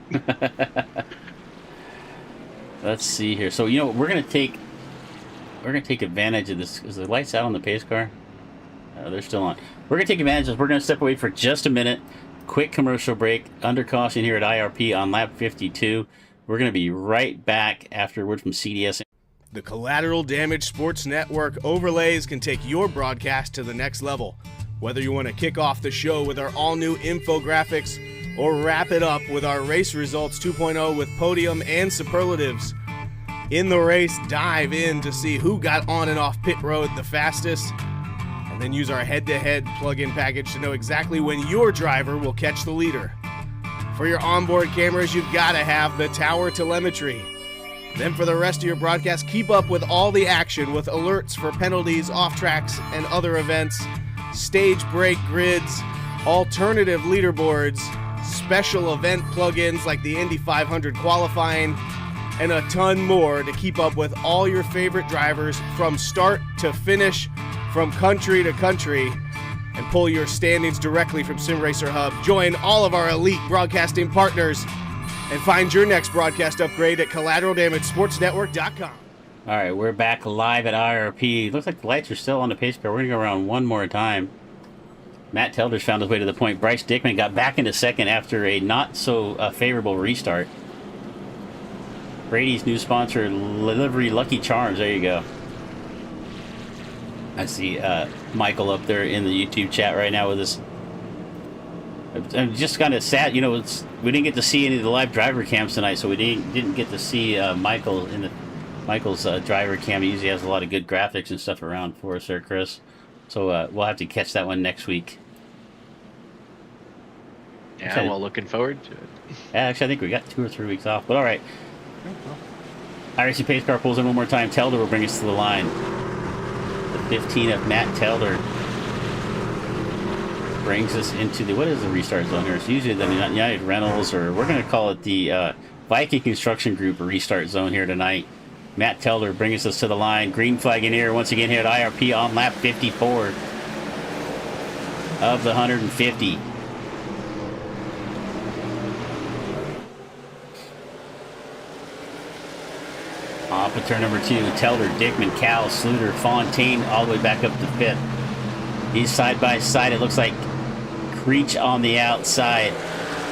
Let's see here. So, you know, we're going to take advantage of this. Is the lights out on the pace car? They're still on. We're going to take advantage of this. We're going to step away for just a minute. Quick commercial break. Under caution here at IRP on lap 52. We're going to be right back after a word from CDS. The Collateral Damage Sports Network overlays can take your broadcast to the next level. Whether you want to kick off the show with our all-new infographics or wrap it up with our Race Results 2.0 with podium and superlatives. In the race, dive in to see who got on and off pit road the fastest, and then use our head-to-head plug-in package to know exactly when your driver will catch the leader. For your onboard cameras, you've got to have the Tower Telemetry. Then for the rest of your broadcast, keep up with all the action with alerts for penalties, off tracks, and other events, stage break grids, alternative leaderboards, special event plugins like the Indy 500 qualifying, and a ton more to keep up with all your favorite drivers from start to finish, from country to country, and pull your standings directly from SimRacer Hub. Join all of our elite broadcasting partners and find your next broadcast upgrade at collateraldamagesportsnetwork.com. All right, we're back live at IRP. Looks like the lights are still on the pace car. We're going to go around one more time. Matt Telder's found his way to the point. Bryce Dickman got back into second after a not-so-favorable restart. Brady's new sponsor, Livery Lucky Charms. There you go. I see Michael up there in the YouTube chat right now with us. I'm just kind of sad, you know. We didn't get to see any of the live driver cams tonight, so we didn't get to see Michael's driver cam. He usually has a lot of good graphics and stuff around for us there, Chris. So we'll have to catch that one next week. Yeah, well, looking forward to it. Yeah, actually, I think we got 2 or 3 weeks off, but all right. iRacing pace car pulls in one more time. Telder will bring us to the line. The 15 of Matt Telder brings us into the, what is the restart zone here? It's usually the United Rentals, or we're going to call it the Viking Construction Group restart zone here tonight. Matt Telder brings us to the line. Green flag in here once again here at IRP on lap 54 of the 150. Off of turn number 2, Telder, Dickman, Cal, Sluter, Fontaine, all the way back up to 5th. He's side by side. It looks like Creech on the outside.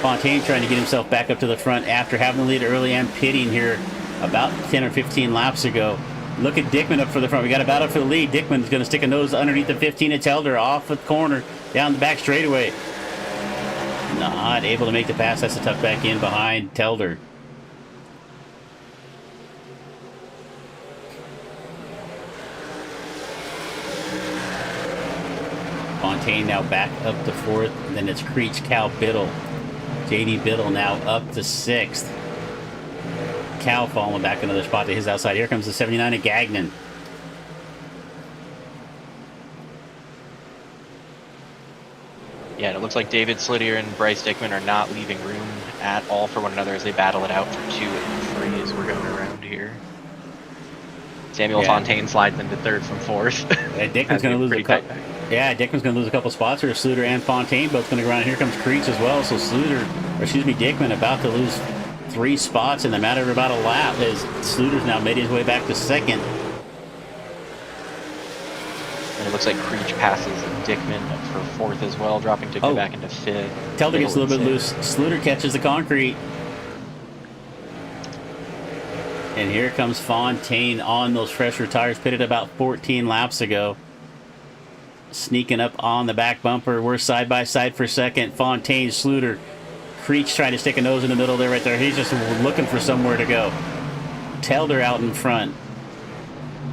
Fontaine trying to get himself back up to the front after having the lead early and pitting here about 10 or 15 laps ago. Look at Dickman up for the front. We got a battle for the lead. Dickman's going to stick a nose underneath the 15 of Telder, off the corner, down the back straightaway. Not able to make the pass. That's a tough back in behind Telder. Fontaine now back up to 4th. Then it's Creech, Cal, Biddle. JD Biddle now up to 6th. Cal falling back another spot to his outside. Here comes the 79 of Gagnon. Yeah, and it looks like David Slitier and Bryce Dickman are not leaving room at all for one another as they battle it out for 2 and 3 as we're going around here. Samuel Fontaine slides into 3rd from 4th. Yeah, Dickman's going to lose a couple. Yeah, Dickman's going to lose a couple spots here. Sluter and Fontaine both going to go around. Here comes Creech as well. So Dickman about to lose 3 spots in the matter of about a lap as Sluter's now made his way back to 2nd. And it looks like Creech passes Dickman for 4th as well, dropping Dickman back into 5th. Telder gets a little bit loose. Sluter catches the concrete. And here comes Fontaine on those fresher tires, pitted about 14 laps ago. Sneaking up on the back bumper. We're side by side for 2nd. Fontaine, Sluter. Creech trying to stick a nose in the middle there right there. He's just looking for somewhere to go. Telder out in front.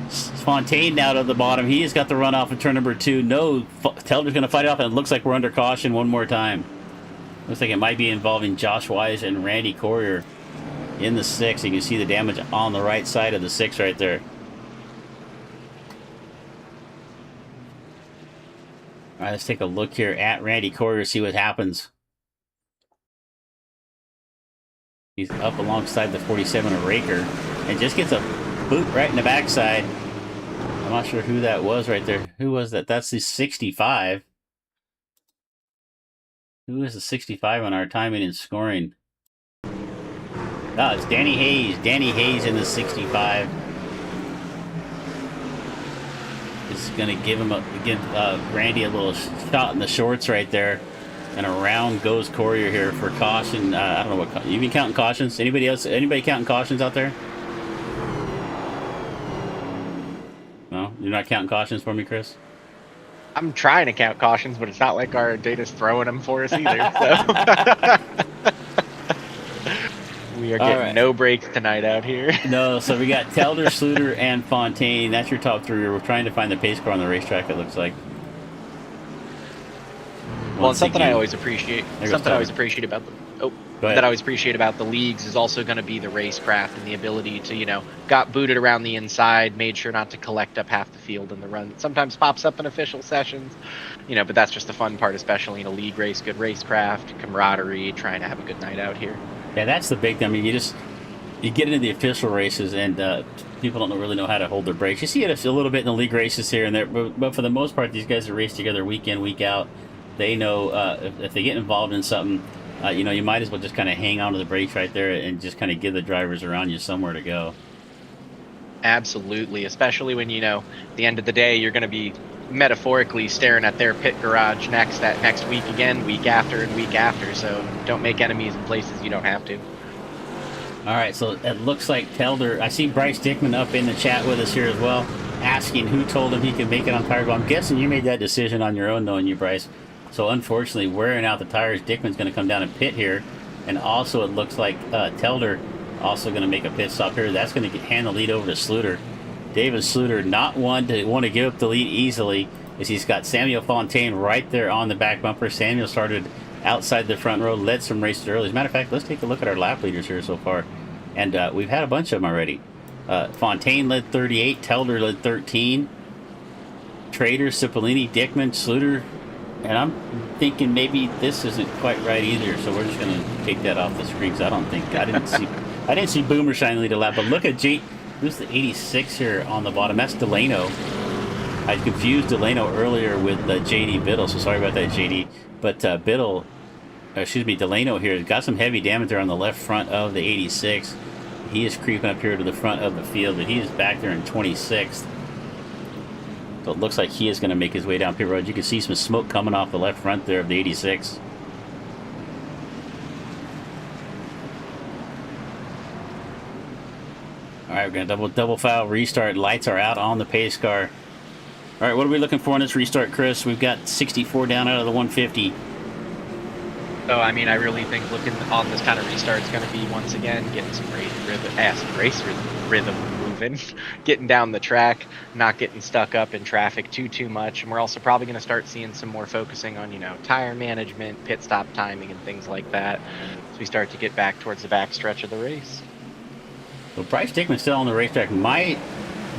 Fontaine out of the bottom. He has got the run off in turn number 2. No, Telder's going to fight it off, and it looks like we're under caution one more time. Looks like it might be involving Josh Wise and Randy Corrier in the 6. You can see the damage on the right side of the 6 right there. All right, let's take a look here at Randy Corrier, see what happens. He's up alongside the 47 of Raker and just gets a boot right in the backside. I'm not sure who that was right there. Who was that? That's the 65. Who is the 65 on our timing and scoring? Oh, it's Danny Hayes. Danny Hayes in the 65. Is going to give Randy a little shot in the shorts right there, and around goes Corrier here for caution. I don't know what you been counting cautions. Anybody else? Anybody counting cautions out there? No, you're not counting cautions for me, Chris. I'm trying to count cautions, but it's not like our data's throwing them for us either. So. We are getting no breaks tonight out here. No, so we got Telder, Sluter, and Fontaine. That's your top 3. We're trying to find the pace car on the racetrack, it looks like. Well, and something I always appreciate. Something I always appreciate about them. Oh, that I always appreciate about the leagues is also going to be the racecraft and the ability to, you know, got booted around the inside, made sure not to collect up half the field in the run. It sometimes pops up in official sessions, you know, but that's just the fun part, especially in a league race. Good racecraft, camaraderie, trying to have a good night out here. Yeah, that's the big thing. I mean, you get into the official races and people don't really know how to hold their brakes. You see it a little bit in the league races here and there, but for the most part, these guys that race together week in, week out, they know if they get involved in something, you know, you might as well just kind of hang on to the brakes right there and just kind of give the drivers around you somewhere to go. Absolutely, especially when, you know, at the end of the day, you're going to be metaphorically staring at their pit garage next week again, week after and week after. So don't make enemies in places you don't have to. All right, so it looks like Telder. I see Bryce Dickman up in the chat with us here as well, asking who told him he could make it on tires. Well, I'm guessing you made that decision on your own, knowing you, Bryce. So unfortunately, wearing out the tires, Dickman's going to come down and pit here. And also it looks like Telder also going to make a pit stop here. That's going to hand the lead over to Sluter. David Sluter, not one to want to give up the lead easily, as he's got Samuel Fontaine right there on the back bumper. Samuel started outside the front row, led some races early. As a matter of fact, let's take a look at our lap leaders here so far. And we've had a bunch of them already. Fontaine led 38, Telder led 13. Trader, Cipollini, Dickman, Sluter. And I'm thinking maybe this isn't quite right either, so we're just going to take that off the screen because I didn't see Boomer Shine lead a lap. But look at who's the 86 here on the bottom? That's Delano. I confused Delano earlier with JD Biddle, so sorry about that, JD. But Delano here has got some heavy damage there on the left front of the 86. He is creeping up here to the front of the field, but he is back there in 26th. So it looks like he is going to make his way down pit road. You can see some smoke coming off the left front there of the 86. All right, we're going to double foul restart. Lights are out on the pace car. All right, what are we looking for in this restart, Chris? We've got 64 down out of the 150. So, I mean, I really think looking on this kind of restart is going to be, once again, getting some race rhythm moving, getting down the track, not getting stuck up in traffic too much. And we're also probably going to start seeing some more focusing on, you know, tire management, pit stop timing, and things like that as we start to get back towards the back stretch of the race. Well, Bryce Dickman's still on the racetrack. My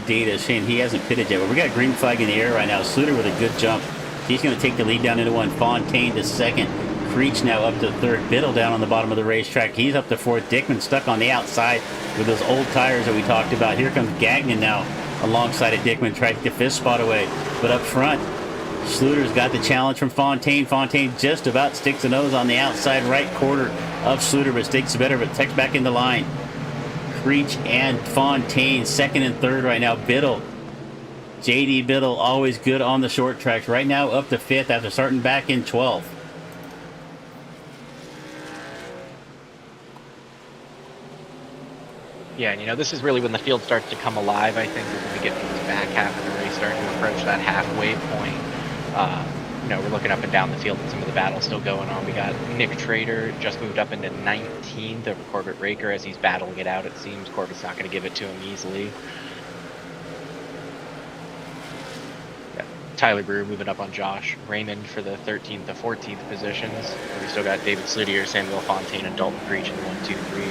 data is saying he hasn't pitted yet, but we got a green flag in the air right now. Sluter with a good jump. He's going to take the lead down into one. Fontaine to second. Creech now up to third. Biddle down on the bottom of the racetrack. He's up to fourth. Dickman stuck on the outside with those old tires that we talked about. Here comes Gagnon now alongside of Dickman, trying to get fifth spot away. But up front, Sluter's got the challenge from Fontaine. Fontaine just about sticks the nose on the outside right quarter of Sluter, but sticks better, but takes back in the line. Creech and Fontaine second and third right now. Biddle, JD Biddle, always good on the short tracks. Right now up to fifth after starting back in 12th. Yeah, and you know, this is really when the field starts to come alive, I think, when we get to the back half of the race, starting to approach that halfway point. You know, we're looking up and down the field and some of the battles still going on. We got Nick Trader just moved up into 19th over Corbett Raker as he's battling it out, it seems. Corbett's not going to give it to him easily. Yeah, Tyler Brewer moving up on Josh Raymond for the 13th to 14th positions. We still got David Slitier, Samuel Fontaine, and Dalton Creech in the 1, 2, 3.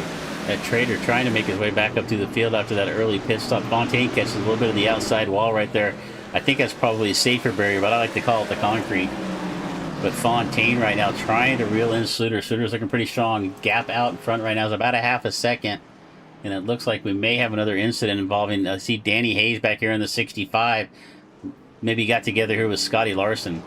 That Trader trying to make his way back up to the field after that early pit stop. Fontaine catches a little bit of the outside wall right there. I think that's probably a safer barrier, but I like to call it the concrete. But Fontaine right now trying to reel in Sluter. Sluter's looking pretty strong. Gap out in front right now is about a half a second. And it looks like we may have another incident involving, I see Danny Hayes back here in the 65. Maybe got together here with Scotty Larson.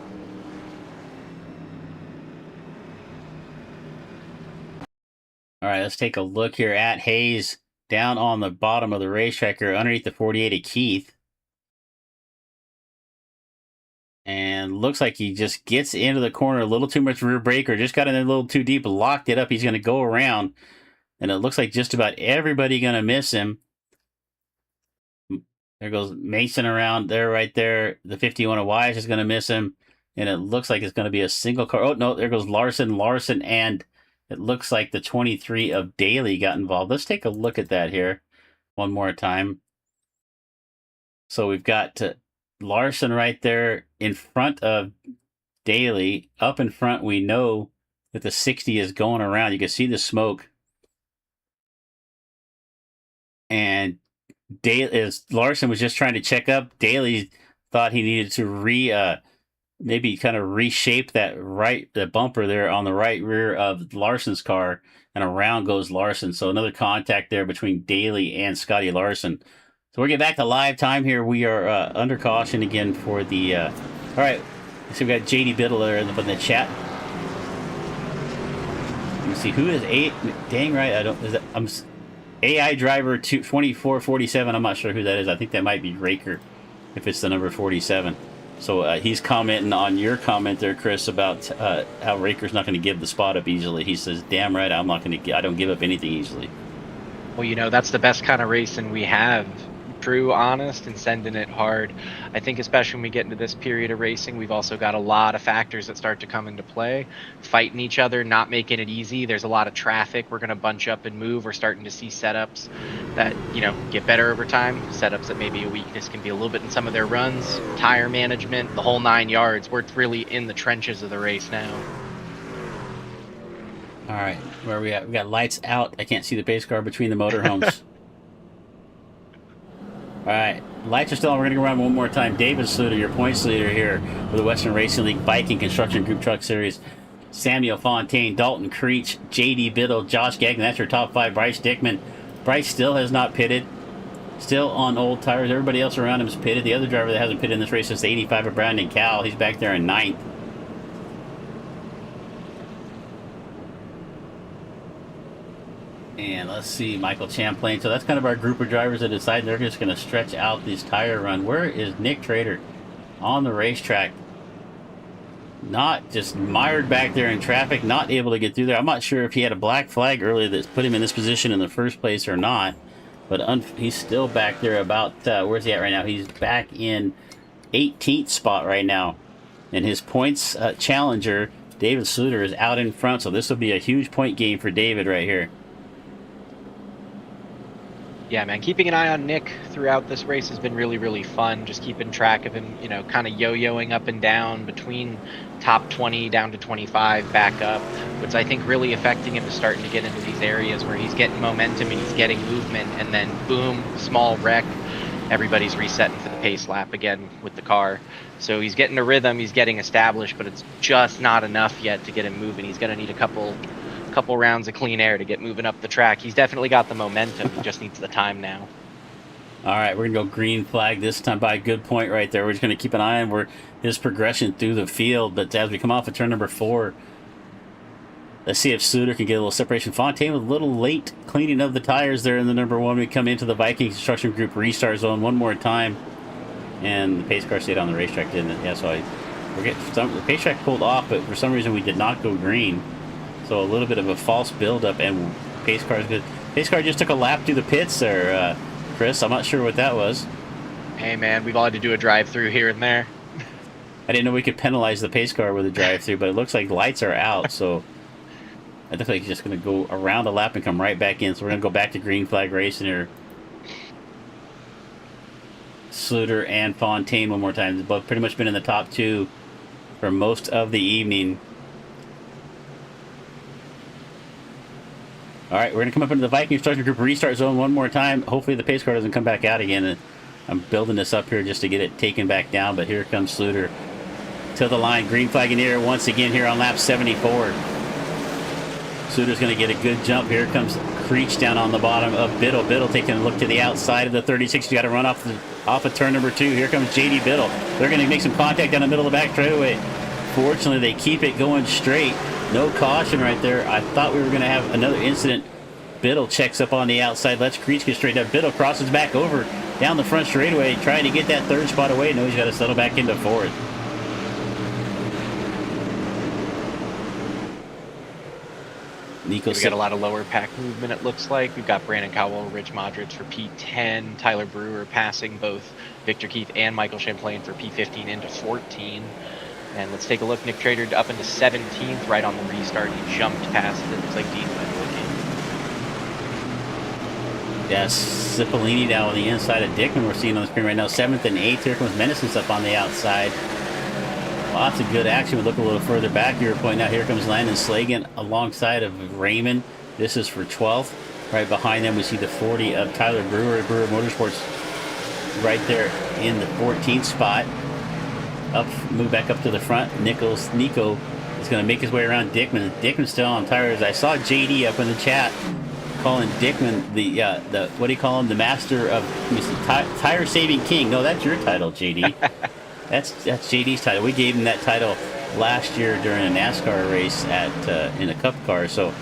All right, let's take a look here at Hayes down on the bottom of the racetrack here underneath the 48 of Keith. And looks like he just gets into the corner a little too much rear brake, or just got in a little too deep, locked it up. He's going to go around. And it looks like just about everybody going to miss him. There goes Mason around there, right there. The 51 of Wise is going to miss him. And it looks like it's going to be a single car. Oh, no, there goes Larson, and it looks like the 23 of Daly got involved. Let's take a look at that here one more time. So we've got Larson right there in front of Daly. Up in front, we know that the 60 is going around. You can see the smoke. And Larson was just trying to check up. Daly thought he needed to maybe kind of reshape the bumper there on the right rear of Larson's car, and around goes Larson. So another contact there between Daly and Scotty Larson. So we're getting back to live time here. We are under caution again for the. All right, so we got JD Biddle there in the chat. Let me see who is Dang right, I don't. I'm AI driver 2447. I'm not sure who that is. I think that might be Raker, if it's the number 47. So he's commenting on your comment there, Chris, about how Raker's not going to give the spot up easily. He says, "Damn right, I'm not going to. I don't give up anything easily." Well, you know, that's the best kind of racing we have. True, honest, and sending it hard. I think especially when we get into this period of racing, we've also got a lot of factors that start to come into play. Fighting each other, not making it easy. There's a lot of traffic. We're going to bunch up and move. We're starting to see setups that, you know, get better over time. Setups that maybe a weakness can be a little bit in some of their runs. Tire management, the whole 9 yards. We're really in the trenches of the race now. All right, where are we at? We got lights out. I can't see the pace car between the motorhomes. All right, lights are still on. We're going to go around one more time. David Sluter, your points leader here for the Western Racing League Viking Construction Group Truck Series. Samuel Fontaine, Dalton Creech, JD Biddle, Josh Gagnon. That's your top 5. Bryce Dickman. Bryce still has not pitted. Still on old tires. Everybody else around him is pitted. The other driver that hasn't pitted in this race is the 85 of Brandon Cowell. He's back there in 9th. And let's see, Michael Champlain. So that's kind of our group of drivers that decide they're just going to stretch out this tire run. Where is Nick Trader on the racetrack? Not just mired back there in traffic, not able to get through there. I'm not sure if he had a black flag earlier that put him in this position in the first place or not. But he's still back there about, where's he at right now? He's back in 18th spot right now. And his points challenger, David Sluter, is out in front. So this will be a huge point game for David right here. Yeah, man, keeping an eye on Nick throughout this race has been really, really fun. Just keeping track of him, you know, kind of yo-yoing up and down between top 20 down to 25, back up, which I think really affecting him is starting to get into these areas where he's getting momentum and he's getting movement, and then boom, small wreck. Everybody's resetting for the pace lap again with the car. So he's getting a rhythm, he's getting established, but it's just not enough yet to get him moving. He's going to need a couple rounds of clean air to get moving up the track. He's definitely got the momentum. He just needs the time now. All right, we're going to go green flag this time by a good point right there. We're just going to keep an eye on his progression through the field. But as we come off of turn number 4, let's see if Suter can get a little separation. Fontaine with a little late cleaning of the tires there in the number 1. We come into the Viking Construction Group restart zone one more time. And the pace car stayed on the racetrack, didn't it? Yeah, so the pace track pulled off, but for some reason we did not go green. So a little bit of a false buildup, and pace car is good. Pace car just took a lap through the pits there, Chris. I'm not sure what that was. Hey, man, we've all had to do a drive-through here and there. I didn't know we could penalize the pace car with a drive-through, but it looks like lights are out, so I think he's just going to go around a lap and come right back in. So we're going to go back to green flag racing here. Sluter and Fontaine one more time. They've both pretty much been in the top 2 for most of the evening. All right, we're going to come up into the Viking Construction Group restart zone one more time. Hopefully the pace car doesn't come back out again. I'm building this up here just to get it taken back down, but here comes Sluter to the line. Green flag in the air once again here on lap 74. Sluter's going to get a good jump. Here comes Creech down on the bottom of Biddle. Biddle taking a look to the outside of the 36. You got to run off of turn number 2. Here comes JD Biddle. They're going to make some contact down the middle of the back straightaway. Fortunately, they keep it going straight. No caution right there. I thought we were going to have another incident. Biddle checks up on the outside. Lets Creech get straight up. Biddle crosses back over down the front straightaway, trying to get that 3rd spot away. No, he's got to settle back into 4th. We've got a lot of lower pack movement, it looks like. We've got Brandon Cowell, Rich Modritz for P10, Tyler Brewer passing both Victor Keith and Michael Champlain for P15 into 14. And let's take a look. Nick Trader up into 17th, right on the restart. He jumped past it. Looks like Dean went looking. Yes, Cipollini down on the inside of Dickman. We're seeing on the screen right now. 7th and 8th. Here comes Menesons up on the outside. Lots of good action. We look a little further back. You're pointing out, here comes Landon Slagan alongside of Raymond. This is for 12th. Right behind them, we see the 40 of Tyler Brewer. Brewer Motorsports right there in the 14th spot. Move back up to the front. Nico is going to make his way around Dickman. Dickman's still on tires. I saw JD up in the chat calling Dickman the what do you call him? The master of tire saving king. No, that's your title, JD. That's JD's title. We gave him that title last year during a NASCAR race in a Cup car. So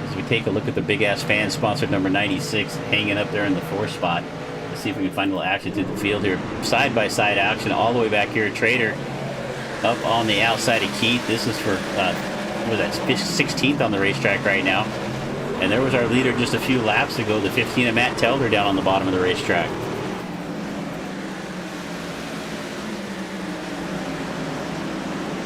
as we take a look at the big ass fan sponsored number 96 hanging up there in the 4th spot. Let's see if we can find a little action through the field here. Side by side action all the way back here. Trader up on the outside of Keith. This is for what was that, 16th on the racetrack right now. And there was our leader just a few laps ago, the 15 of Matt Telder down on the bottom of the racetrack.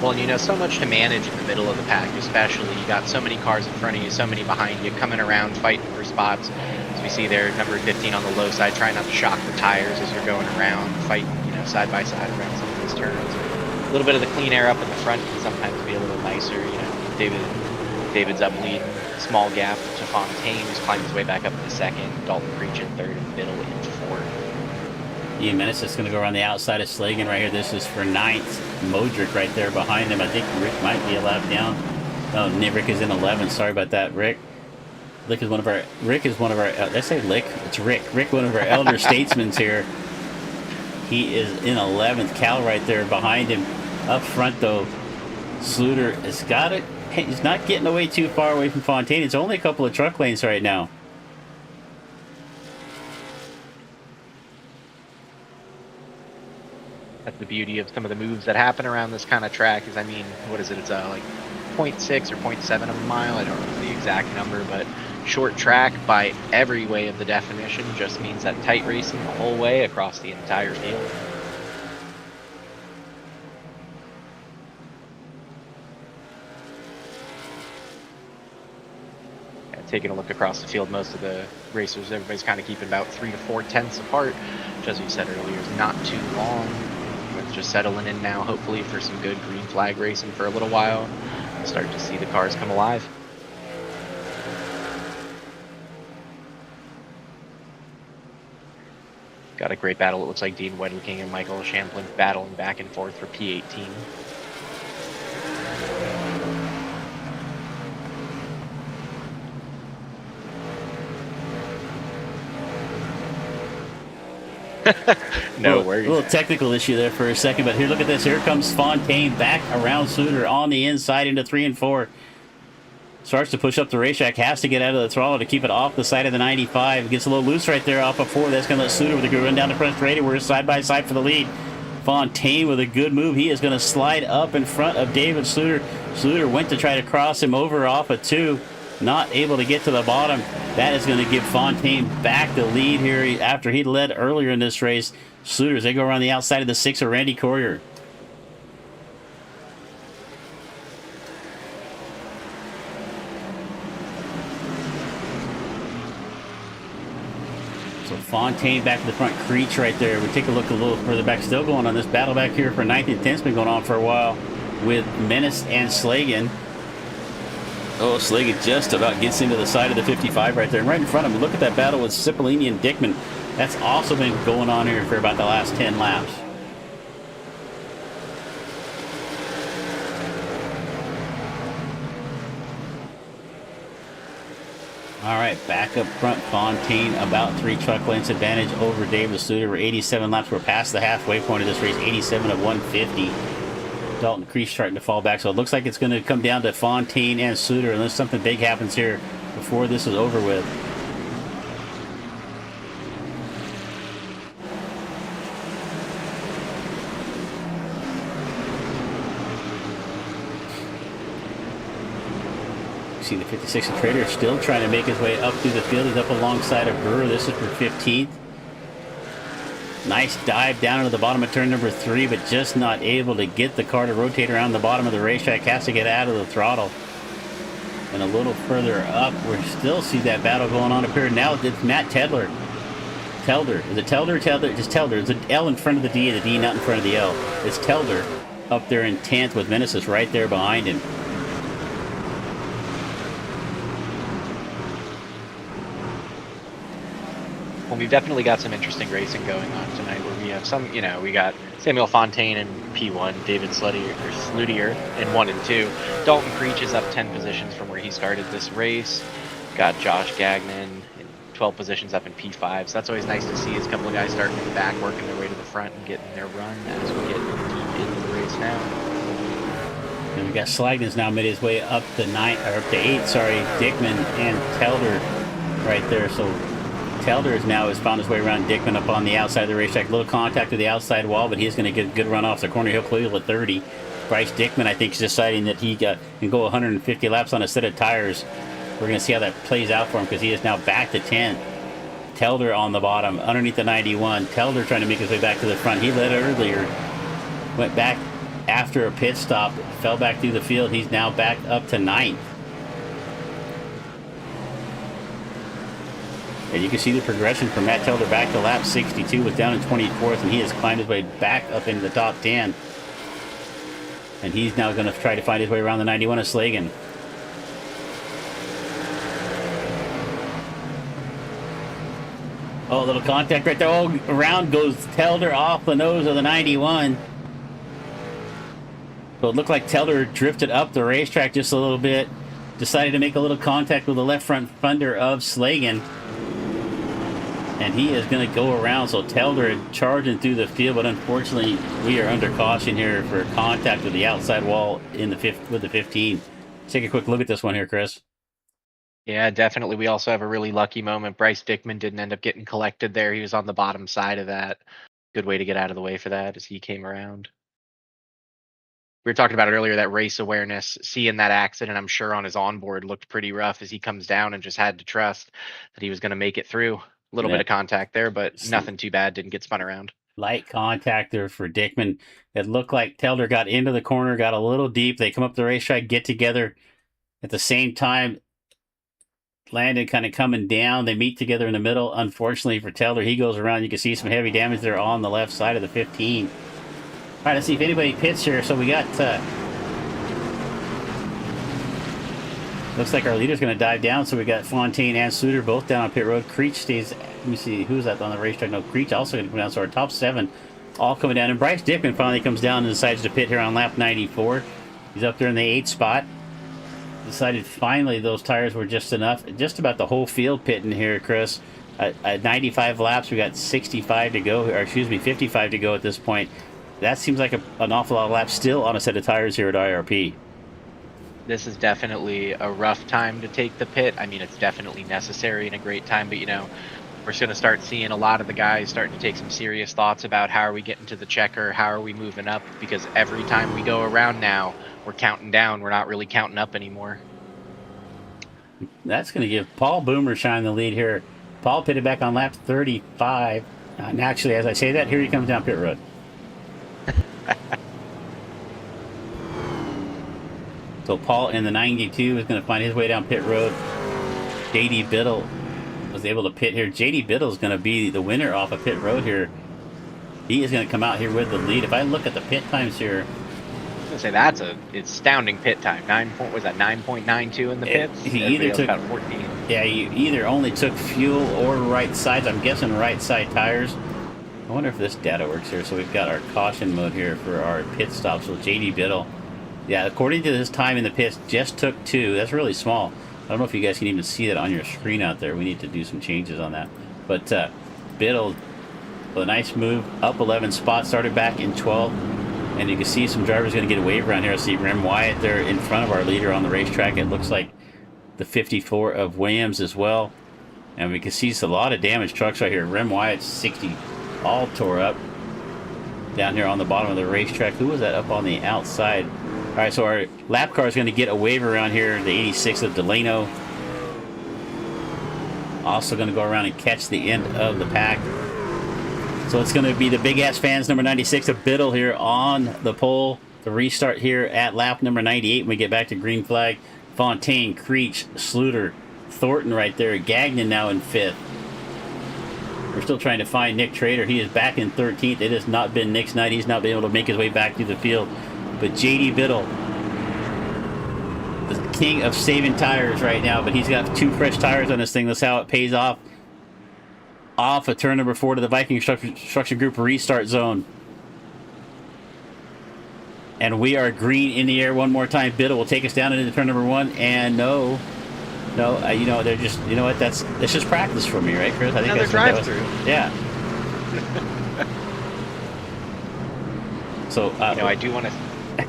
Well, you know, so much to manage in the middle of the pack, especially. You got so many cars in front of you, so many behind you, coming around, fighting for spots. As we see there, number 15 on the low side, trying not to shock the tires as you're going around, fighting, you know, side by side around some of these turns. A little bit of the clean air up in the front can sometimes be a little nicer. You know, David's up lead, small gap to Fontaine, who's climbing his way back up to 2nd. Dalton Creech in 3rd, and middle in 4th. Ian Menace is going to go around the outside of Slagan right here. This is for 9th. Modric right there behind him. I think Rick might be a lap down. Oh, Rick is in 11th. Sorry about that, Rick. Rick is one of our. Did I say Lick? It's Rick. Rick, one of our elder statesmen here. He is in 11th. Cal right there behind him. Up front though, Sluter has got it. He's not getting away too far away from Fontaine. It's only a couple of truck lanes right now. That's the beauty of some of the moves that happen around this kind of track. Is, I mean, what is it? It's like 0.6 or 0.7 of a mile. I don't know the exact number, but short track by every way of the definition just means that tight racing the whole way across the entire field. Taking a look across the field, most of the racers, everybody's kind of keeping about 3 to 4 tenths apart, which, as we said earlier, is not too long. It's just settling in now, hopefully, for some good green flag racing for a little while. We'll start to see the cars come alive. Got a great battle. It looks like Dean Wedley and Michael Champlin battling back and forth for P18. No worries. A little technical issue there for a second, but here, look at this. Here comes Fontaine back around Suter on the inside into 3 and 4. Starts to push up the racetrack, has to get out of the throttle to keep it off the side of the 95. Gets a little loose right there off of 4. That's going to let Suter with a good run down the front straight. We're side by side for the lead. Fontaine with a good move. He is going to slide up in front of David Sluter. Sluter went to try to cross him over off of 2. Not able to get to the bottom. That is going to give Fontaine back the lead here after he led earlier in this race. Sluters, they go around the outside of the 6 of Randy Courier. So Fontaine back to the front. Creech right there. We take a look a little further back. Still going on this battle back here for 9th and 10th. It's been going on for a while with Menace and Slagan. Oh, Slagan just about gets into the side of the 55 right there. And right in front of him, look at that battle with Cipollini and Dickman. That's also been going on here for about the last 10 laps. All right, back up front, Fontaine about 3 truck lengths advantage over David Suter. We're 87 laps. We're past the halfway point of this race, 87 of 150. Dalton Creech starting to fall back, so it looks like it's going to come down to Fontaine and Suter unless something big happens here before this is over with. You see the 56 of Trader still trying to make his way up through the field. He's up alongside of Brewer. This is for 15th. Nice dive down into the bottom of turn number 3, but just not able to get the car to rotate around the bottom of the racetrack. Has to get out of the throttle. And a little further up, we still see that battle going on up here. Now it's Matt Telder. Telder. Is it Telder? Telder. It's Telder. It's an L in front of the D and the D not in front of the L. It's Telder up there in 10th with Meneses right there behind him. Well, we've definitely got some interesting racing going on tonight where we have some, you know, we got Samuel Fontaine in P1, David Slutier in 1 and 2. Dalton Creech is up 10 positions from where he started this race. Got Josh Gagnon in 12 positions up in P5. So that's always nice to see as a couple of guys starting in the back, working their way to the front and getting their run as we get deep into the race now. And we got Slagness now made his way up to 8, sorry. Dickman and Telder right there. So Telder has found his way around Dickman up on the outside of the racetrack. Little contact with the outside wall, but he's going to get a good run off the corner. He'll clear at 30. Bryce Dickman, I think, is deciding that he can go 150 laps on a set of tires. We're going to see how that plays out for him because he is now back to 10th. Telder on the bottom, underneath the 91. Telder trying to make his way back to the front. He led earlier, went back after a pit stop, fell back through the field. He's now back up to 9th. And you can see the progression from Matt Telder back to lap 62, was down in 24th, and he has climbed his way back up into the top 10. And he's now going to try to find his way around the 91 of Slagan. Oh, a little contact right there. Oh, around goes Telder off the nose of the 91. So it looked like Telder drifted up the racetrack just a little bit. Decided to make a little contact with the left front fender of Slagan. And he is going to go around. So Telder charging through the field, but unfortunately we are under caution here for contact with the outside wall in the with the 15. Let's take a quick look at this one here, Chris. Yeah, definitely. We also have a really lucky moment. Bryce Dickman didn't end up getting collected there. He was on the bottom side of that. Good way to get out of the way for that as he came around. We were talking about it earlier, that race awareness, seeing that accident, I'm sure on his onboard looked pretty rough as he comes down and just had to trust that he was going to make it through. A little bit of contact there, but nothing too bad. Didn't get spun around. Light contact there for Dickman. It looked like Telder got into the corner, got a little deep. They come up the racetrack, get together at the same time. Landon kind of coming down. They meet together in the middle. Unfortunately for Telder, he goes around. You can see some heavy damage there on the left side of the 15. All right, let's see if anybody pits here. So we got... looks like our leader's going to dive down. So we got Fontaine and Suter both down on pit road. Creech stays... Let me see, who's that on the racetrack? No, Creech also going to come down. So our top 7 all coming down. And Bryce Dickman finally comes down and decides to pit here on lap 94. He's up there in the 8th spot. Decided finally those tires were just enough. Just about the whole field pitting here, Chris. At 95 laps, we got 65 to go, or excuse me, 55 to go at this point. That seems like an awful lot of laps still on a set of tires here at IRP. This is definitely a rough time to take the pit. I mean, it's definitely necessary and a great time, but you know, we're going to start seeing a lot of the guys starting to take some serious thoughts about how are we getting to the checker, how are we moving up, because every time we go around now, we're counting down. We're not really counting up anymore. That's going to give Paul Boomershine the lead here. Paul pitted back on lap 35. And actually, as I say that, here he comes down pit road. So Paul in the 92 is going to find his way down pit road. J.D. Biddle was able to pit here. J.D. Biddle is going to be the winner off of pit road here. He is going to come out here with the lead. If I look at the pit times here, I was gonna say that's an astounding pit time. 9.92 in the pits. He either took about 14. Yeah, you either only took fuel or right sides. I'm guessing right side tires. I wonder if this data works here. So we've got our caution mode here for our pit stops. So JD Biddle, yeah, according to this time in the pits, just took 2. That's really small. I don't know if you guys can even see that on your screen out there. We need to do some changes on that. But Biddle, with a nice move, up 11 spots, started back in 12th. And you can see some drivers going to get a wave around here. I see Rem Wyatt there in front of our leader on the racetrack. It looks like the 54 of Williams as well. And we can see a lot of damaged trucks right here. Rem Wyatt's 60 all tore up down here on the bottom of the racetrack. Who was that up on the outside? All right, so our lap car is going to get a wave around here. The 86 of Delano. Also going to go around and catch the end of the pack. So it's going to be the Big Ass Fans number 96 of Biddle here on the pole. The restart here at lap number 98 when we get back to green flag. Fontaine, Creech, Sluter, Thornton right there. Gagnon now in 5th. We're still trying to find Nick Trader. He is back in 13th. It has not been Nick's night. He's not been able to make his way back through the field. But JD Biddle, the king of saving tires right now, but he's got 2 fresh tires on this thing. That's how it pays off. Off of turn number 4 to the Viking Construction Group restart zone. And we are green in the air one more time. Biddle will take us down into turn number 1. And no, you know, they're just, you know what, it's just practice for me, right, Chris? I think Another that's what that drive-through. was. Yeah. So, I do want to.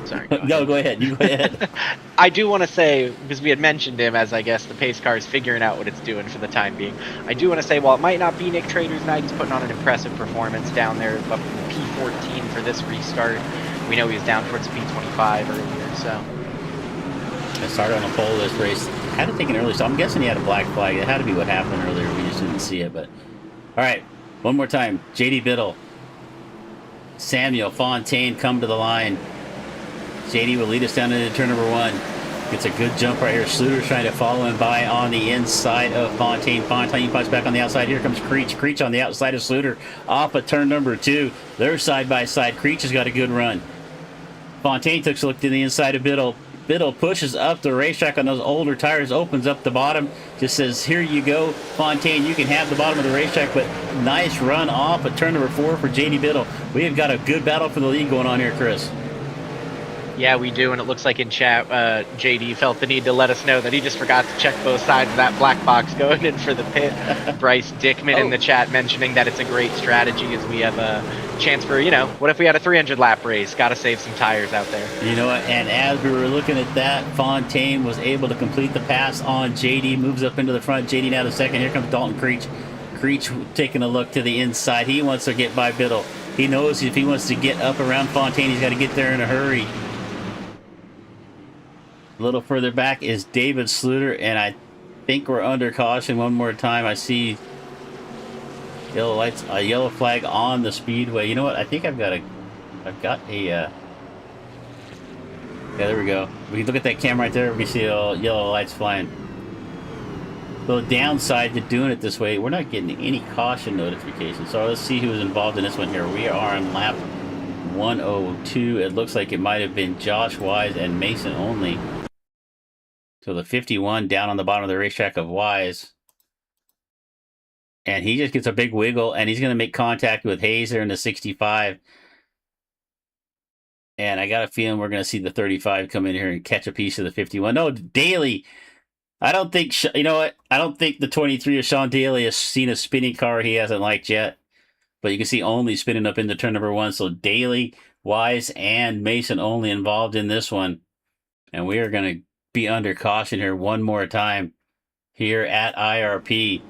Sorry. No, go ahead. You go ahead. I do want to say, because we had mentioned him as, I guess, the pace car is figuring out what it's doing for the time being. I do want to say, while it might not be Nick Trader's night, he's putting on an impressive performance down there, up P14 for this restart. We know he was down towards P25 earlier, so. I started on a pole this race. Had to take an early stop. I'm guessing he had a black flag. It had to be what happened earlier. We just didn't see it, but. All right, one more time. JD Biddle. Samuel Fontaine come to the line. JD will lead us down into turn number 1. Gets a good jump right here. Sluder's trying to follow him by on the inside of Fontaine. Fontaine puts back on the outside. Here comes Creech. Creech on the outside of Sluder. Off of turn number 2. They're side by side. Creech has got a good run. Fontaine took a look to the inside of Biddle. Biddle pushes up the racetrack on those older tires, opens up the bottom, just says, here you go, Fontaine, you can have the bottom of the racetrack, but nice run off at turn number 4 for JD Biddle. We have got a good battle for the lead going on here, Chris. Yeah, we do, and it looks like in chat, JD felt the need to let us know that he just forgot to check both sides of that black box going in for the pit. Bryce Dickman in the chat mentioning that it's a great strategy as we have a chance for, what if we had a 300-lap race? Got to save some tires out there. You know what, and as we were looking at that, Fontaine was able to complete the pass on JD, moves up into the front. JD now to second. Here comes Dalton Creech. Creech taking a look to the inside. He wants to get by Biddle. He knows if he wants to get up around Fontaine, he's got to get there in a hurry. A little further back is David Sluder, and I think we're under caution one more time. I see yellow lights, a yellow flag on the speedway. You know what? I think I've got a yeah, there we go. We can look at that camera right there. We see all yellow lights flying. The downside to doing it this way, we're not getting any caution notifications. So let's see who's involved in this one here. We are on lap 102. It looks like it might have been Josh Wise and Mason only. So the 51 down on the bottom of the racetrack of Wise. And he just gets a big wiggle, and he's going to make contact with Hayes there in the 65. And I got a feeling we're going to see the 35 come in here and catch a piece of the 51. No, Daly. I don't think, you know what? I don't think the 23 of Sean Daly has seen a spinning car he hasn't liked yet. But you can see only spinning up into turn number 1. So Daly, Wise, and Mason only involved in this one. And we are going to be under caution here one more time here at IRP.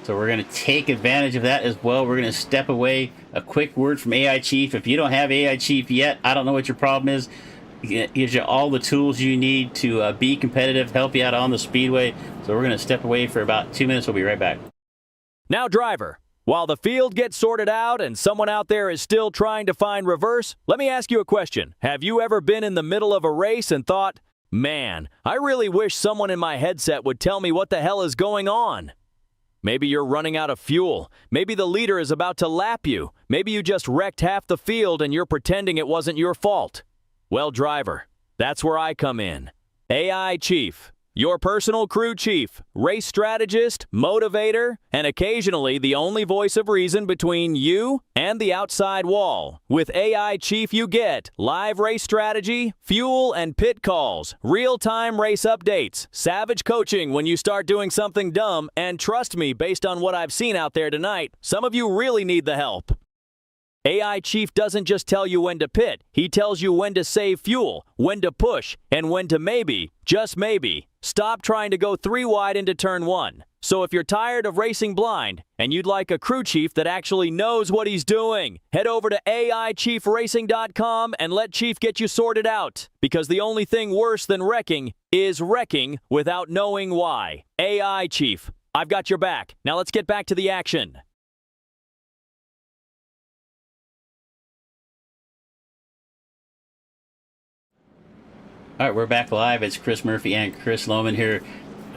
So we're going to take advantage of that as well. We're going to step away. A quick word from AI Chief. If you don't have AI Chief yet, I don't know what your problem is. It gives you all the tools you need to be competitive, help you out on the speedway. So we're going to step away for about 2 minutes. We'll be right back. Now, driver, while the field gets sorted out and someone out there is still trying to find reverse, let me ask you a question. Have you ever been in the middle of a race and thought, man, I really wish someone in my headset would tell me what the hell is going on? Maybe you're running out of fuel. Maybe the leader is about to lap you. Maybe you just wrecked half the field and you're pretending it wasn't your fault. Well, driver, that's where I come in. AI Chief, your personal crew chief, race strategist, motivator, and occasionally the only voice of reason between you and the outside wall. With AI Chief, you get live race strategy, fuel and pit calls, real-time race updates, savage coaching when you start doing something dumb, and trust me, based on what I've seen out there tonight, some of you really need the help. AI Chief doesn't just tell you when to pit, he tells you when to save fuel, when to push, and when to maybe, just maybe, stop trying to go 3 wide into turn 1. So if you're tired of racing blind, and you'd like a crew chief that actually knows what he's doing, head over to AIChiefRacing.com and let Chief get you sorted out. Because the only thing worse than wrecking is wrecking without knowing why. AI Chief, I've got your back. Now let's get back to the action. All right, we're back live. It's Chris Murphy and Chris Lohman here.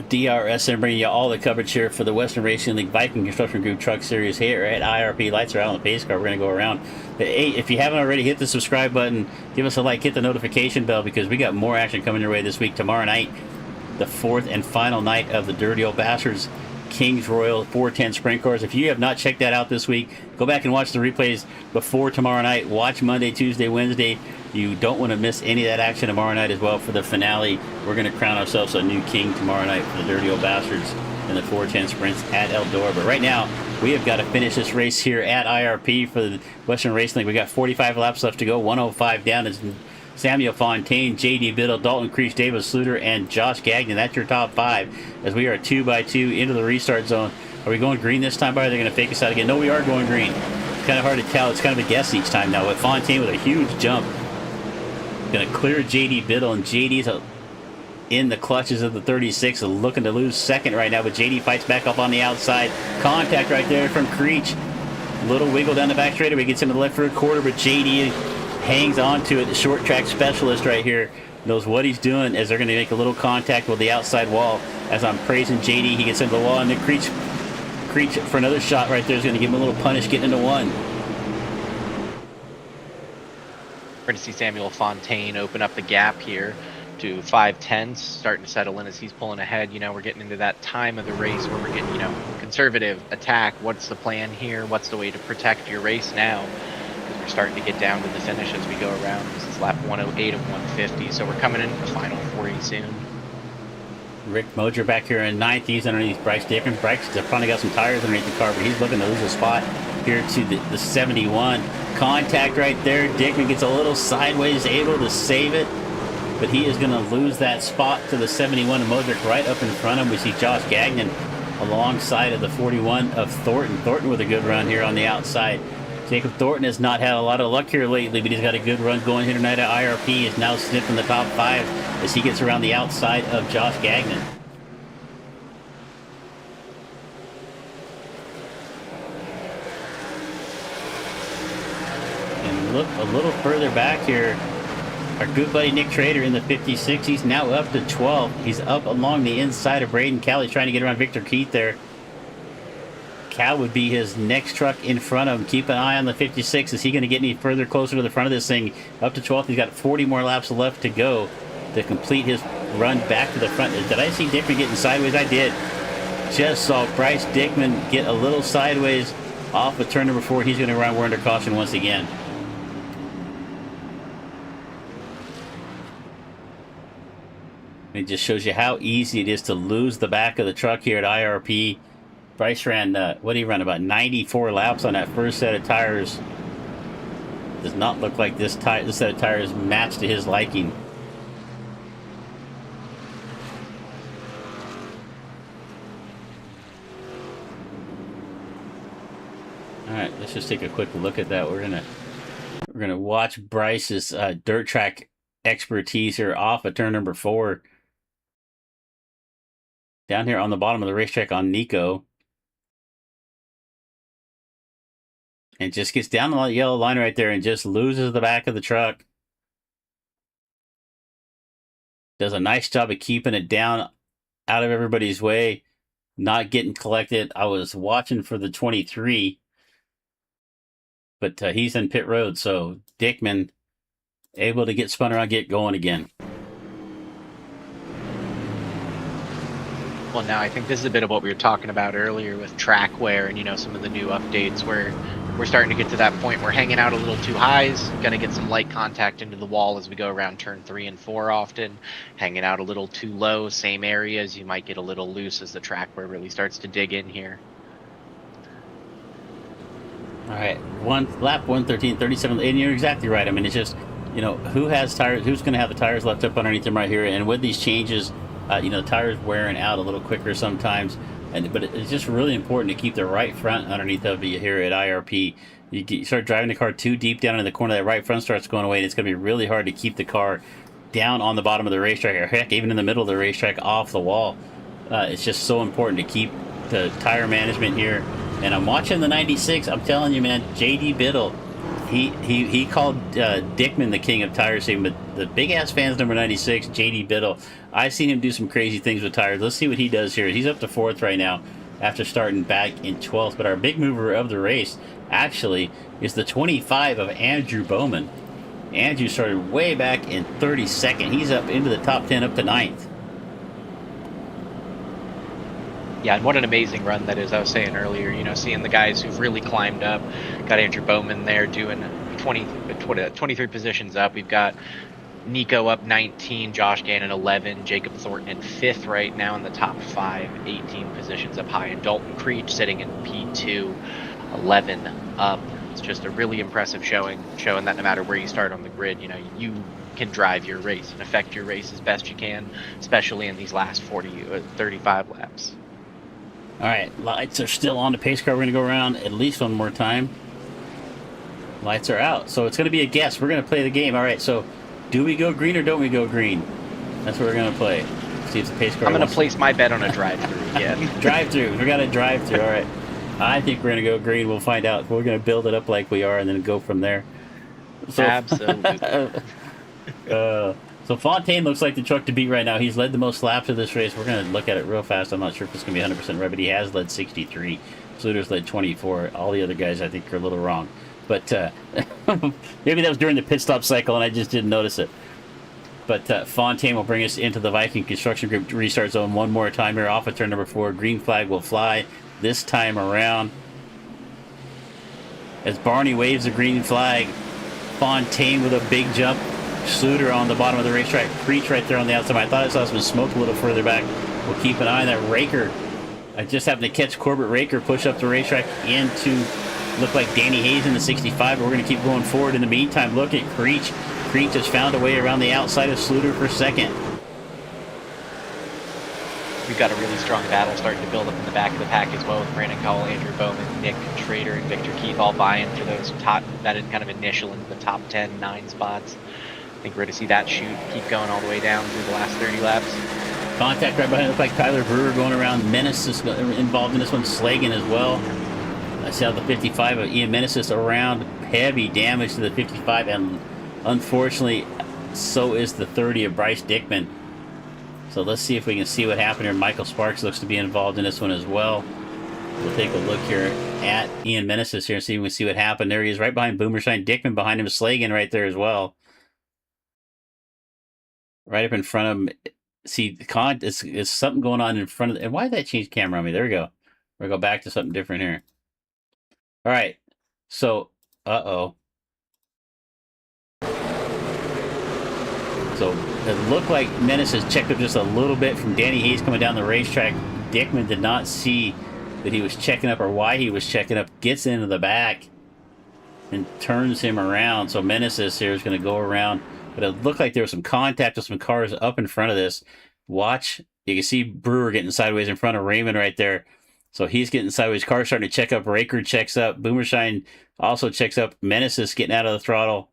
DRSN bringing you all the coverage here for the Western Racing League Viking Construction Group Truck Series here at IRP. Lights are out on the pace car. We're going to go around. But hey, if you haven't already, hit the subscribe button, give us a like, hit the notification bell, because we got more action coming your way this week. Tomorrow night, the fourth and final night of the Dirty Old Bastards Kings Royal 410 Sprint Cars. If you have not checked that out this week, go back and watch the replays before tomorrow night. Watch Monday, Tuesday, Wednesday. You don't want to miss any of that action tomorrow night as well for the finale. We're going to crown ourselves a new king tomorrow night for the Dirty Old Bastards in the 410 Sprints at Eldora. But right now, we have got to finish this race here at IRP for the Western Racing League. We got 45 laps left to go. 105 down is Samuel Fontaine, J.D. Biddle, Dalton Creech, David Sluter, and Josh Gagnon. That's your top 5 as we are 2x2 into the restart zone. Are we going green this time, Barry? They're going to fake us out again. No, we are going green. It's kind of hard to tell. It's kind of a guess each time now. With Fontaine with a huge jump, going to clear J.D. Biddle, and J.D.'s in the clutches of the 36, looking to lose second right now, but J.D. fights back up on the outside. Contact right there from Creech. Little wiggle down the back straightaway, gets him to the left third quarter, but J.D. hangs on to it. The short track specialist right here knows what he's doing, as they're going to make a little contact with the outside wall. As I'm praising J.D., he gets into the wall, and then Creech for another shot right there is going to give him a little punish, getting into one. We're going to see Samuel Fontaine open up the gap here to 5/10, starting to settle in as he's pulling ahead. You know, we're getting into that time of the race where we're getting, you know, conservative attack. What's the plan here? What's the way to protect your race now? Because we're starting to get down to the finish as we go around. This is lap 108 of 150, so we're coming into the final 40 soon. Rick Moser back here in 9th. He's underneath Bryce Dickens. Bryce has finally got some tires underneath the car, but he's looking to lose a spot here to the 71. Contact right there. Dickman gets a little sideways, able to save it, but he is going to lose that spot to the 71. And Modric right up in front of him. We see Josh Gagnon alongside of the 41 of Thornton. Thornton with a good run here on the outside. Jacob Thornton has not had a lot of luck here lately, but he's got a good run going here tonight at IRP. He is now sniffing the top 5 as he gets around the outside of Josh Gagnon. And look a little further back here, our good buddy Nick Trader in the 56. He's now up to 12. He's up along the inside of Braden Cal. He's trying to get around Victor Keith there. Cal would be his next truck in front of him. Keep an eye on the 56. Is he going to get any further closer to the front of this thing? Up to 12th. He's got 40 more laps left to go to complete his run back to the front. Did I see Dickman getting sideways? I did. Just saw Bryce Dickman get a little sideways off of turn number 4. He's going to run. We're under caution once again. It just shows you how easy it is to lose the back of the truck here at IRP. Bryce ran, what did he run, about 94 laps on that first set of tires. Does not look like this set of tires matched to his liking. All right, let's just take a quick look at that. We're gonna watch Bryce's dirt track expertise here off of turn number 4. Down here on the bottom of the racetrack on Nico. And just gets down the yellow line right there and just loses the back of the truck. Does a nice job of keeping it down out of everybody's way, not getting collected. I was watching for the 23, but he's in pit road, so Dickman able to get spun around, get going again. Well, now I think this is a bit of what we were talking about earlier with track wear and, you know, some of the new updates where we're starting to get to that point. We're hanging out a little too high, going to get some light contact into the wall as we go around turn 3 and 4 often. Hanging out a little too low, same areas, you might get a little loose as the track wear really starts to dig in here. All right, lap 113, 37, and you're exactly right. I mean, it's just, you know, who has tires, who's going to have the tires left up underneath them right here, and with these changes, you know, the tires wearing out a little quicker sometimes, but it's just really important to keep the right front underneath of you here at IRP. You start driving the car too deep down in the corner, that right front starts going away, and it's going to be really hard to keep the car down on the bottom of the racetrack, or heck, even in the middle of the racetrack off the wall. It's just so important to keep the tire management here. And I'm watching the 96. I'm telling you, man, J.D. Biddle, he called Dickman the king of tire saving, but the big ass fans number 96, JD Biddle, I've seen him do some crazy things with tires. Let's see what he does here. He's up to 4th right now after starting back in 12th, but our big mover of the race actually is the 25 of Andrew Bowman. Andrew started way back in 32nd. He's up into the top 10, up to 9th. Yeah, and what an amazing run that is. I was saying earlier, you know, seeing the guys who've really climbed up. Got Andrew Bowman there doing 23 positions up. We've got Nico up 19, Josh Gannon 11, Jacob Thornton in 5th right now in the top 5, 18 positions up high, and Dalton Creech sitting in P2, 11 up. It's just a really impressive showing that no matter where you start on the grid, you know, you can drive your race and affect your race as best you can, especially in these last 35 laps. All right, lights are still on the pace car. We're going to go around at least one more time. Lights are out, so it's going to be a guess. We're going to play the game. All right, so do we go green or don't we go green? That's what we're going to play. See if the pace car. I'm going to place my bet on a drive-through again. Drive-through. We got a drive-through. All right. I think we're going to go green. We'll find out. We're going to build it up like we are and then go from there. So, absolutely. So Fontaine looks like the truck to beat right now. He's led the most laps of this race. We're going to look at it real fast. I'm not sure if it's going to be 100% right, but he has led 63. Sluder's led 24. All the other guys, I think, are a little wrong. But maybe that was during the pit stop cycle, and I just didn't notice it. But Fontaine will bring us into the Viking Construction Group restart zone one more time here off of turn number 4. Green flag will fly this time around. As Barney waves the green flag, Fontaine with a big jump. Sluder on the bottom of the racetrack. Creech right there on the outside. I thought I saw some smoke a little further back. We'll keep an eye on that. Raker. I just happened to catch Corbett Raker push up the racetrack into look like Danny Hayes in the 65, but we're going to keep going forward. In the meantime, look at Creech. Creech has found a way around the outside of Sluder for second. We've got a really strong battle starting to build up in the back of the pack as well, with Brandon Cowell, Andrew Bowman, Nick Schrader, and Victor Keith all vying for those top, that kind of initial into the top 10, 9 spots. I think we're going to see that shoot keep going all the way down through the last 30 laps. Contact right behind. Look like Tyler Brewer going around. Menace is involved in this one. Slagan as well. I see how the 55 of Ian Meneses around. Heavy damage to the 55, and unfortunately, so is the 30 of Bryce Dickman. So let's see if we can see what happened here. Michael Sparks looks to be involved in this one as well. We'll take a look here at Ian Meneses here and see if we can see what happened. There he is right behind Boomershine. Dickman behind him. Slagan right there as well. Right up in front of him. See, it's something going on in front of and why did that change camera on me? There we go. We'll go back to something different here. All right. So, So it looked like Menace has checked up just a little bit from Danny Hayes coming down the racetrack. Dickman did not see that he was checking up or why he was checking up. Gets into the back and turns him around. So Menaces here is going to go around. But it looked like there was some contact with some cars up in front of this. Watch. You can see Brewer getting sideways in front of Raymond right there. So he's getting sideways. Car starting to check up. Raker checks up. Boomershine also checks up. Menaces getting out of the throttle.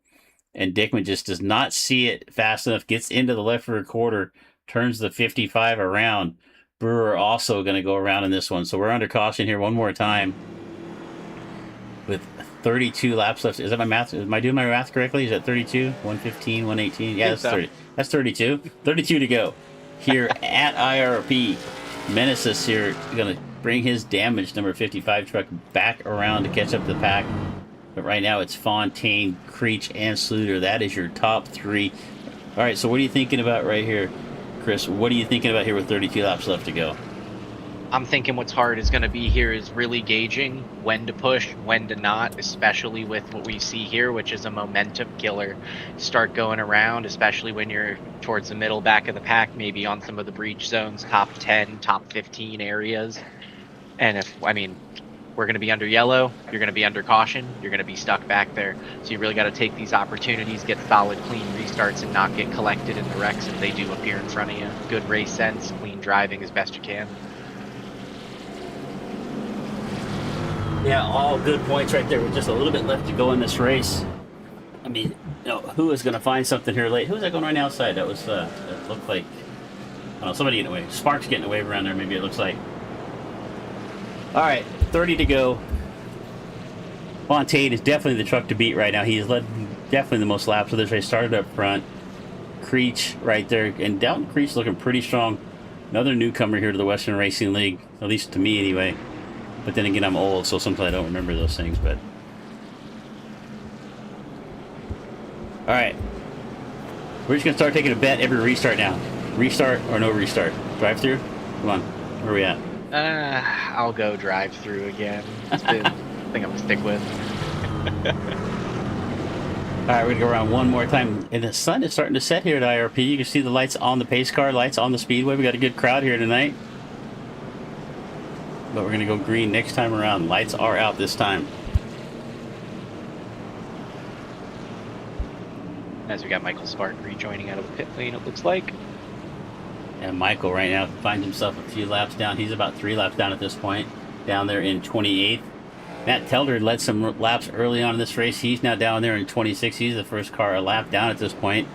And Dickman just does not see it fast enough. Gets into the left rear quarter. Turns the 55 around. Brewer also going to go around in this one. So we're under caution here one more time. With 32 laps left. Is that my math? Am I doing my math correctly? Is that 32? 115, 118? Yeah, that's 30. That's 32. 32 to go. Here at IRP. Meneses here going to bring his damaged number 55 truck back around to catch up to the pack. But right now it's Fontaine, Creech, and Sluder. That is your top 3. All right, so what are you thinking about right here, Chris? What are you thinking about here with 32 laps left to go? I'm thinking what's hard is going to be here is really gauging when to push, when to not, especially with what we see here, which is a momentum killer. Start going around, especially when you're towards the middle, back of the pack, maybe on some of the breach zones, top 10, top 15 areas. And we're going to be under yellow, you're going to be under caution, you're going to be stuck back there. So you really got to take these opportunities, get solid, clean restarts, and not get collected in the wrecks if they do appear in front of you. Good race sense, clean driving as best you can. Yeah, all good points right there with just a little bit left to go in this race. I mean, who is going to find something here late? Who's that going right outside? That was, it looked like, somebody getting away. Sparks getting away around there, maybe it looks like. All right, 30 to go. Fontaine is definitely the truck to beat right now. He has led definitely the most laps of this race. Started up front. Creech right there. And Dalton Creech looking pretty strong. Another newcomer here to the Western Racing League. At least to me anyway. But then again, I'm old, so sometimes I don't remember those things. But alright. We're just going to start taking a bet every restart now. Restart or no restart. Drive through? Come on. Where are we at? I'll go drive through again. It's been, I think I'm gonna stick with. Alright, we're gonna go around one more time. And the sun is starting to set here at IRP. You can see the lights on the pace car, lights on the speedway. We got a good crowd here tonight. But we're gonna go green next time around. Lights are out this time. As we got Michael Spark rejoining out of the pit lane, it looks like. And Michael right now finds himself a few laps down. He's about 3 laps down at this point. Down there in 28th. Matt Telder led some laps early on in this race. He's now down there in 26th. He's the first car a lap down at this point.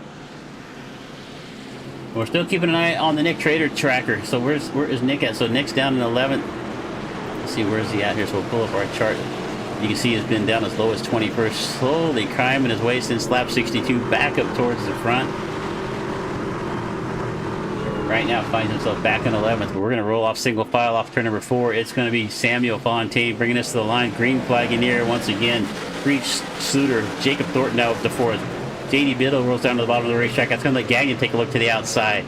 We're still keeping an eye on the Nick Trader tracker. So where is Nick at? So Nick's down in 11th. Let's see, where's he at here? So we'll pull up our chart. You can see he's been down as low as 21st. Slowly climbing his way since lap 62 back up towards the front. Right now finds himself back in 11th, but we're going to roll off single file off turn number 4. It's going to be Samuel Fontaine bringing us to the line. Green flag in here once again. Creech, Sluter, Jacob Thornton now up to 4th. JD Biddle rolls down to the bottom of the racetrack. That's going to let Gagnon take a look to the outside.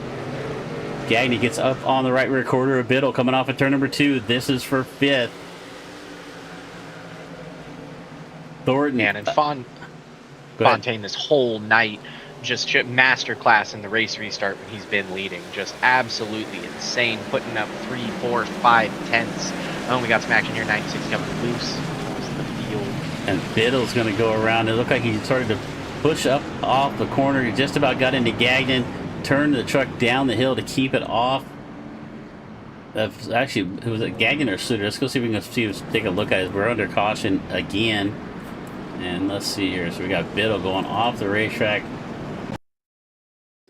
Gagnon gets up on the right rear quarter of Biddle coming off at turn number 2. This is for 5th. Thornton. And Fontaine this whole night just masterclass in the race restart when he's been leading. Just absolutely insane, putting up 3, 4, 5 tenths. Oh, we got some action here. 96 coming loose. Across the field. And Biddle's going to go around. It looked like he started to push up off the corner. He just about got into Gagnon. Turned the truck down the hill to keep it off. Actually, it was a Gagnon or Suter. Let's go see if we can take a look at it. We're under caution again. And let's see here. So we got Biddle going off the racetrack.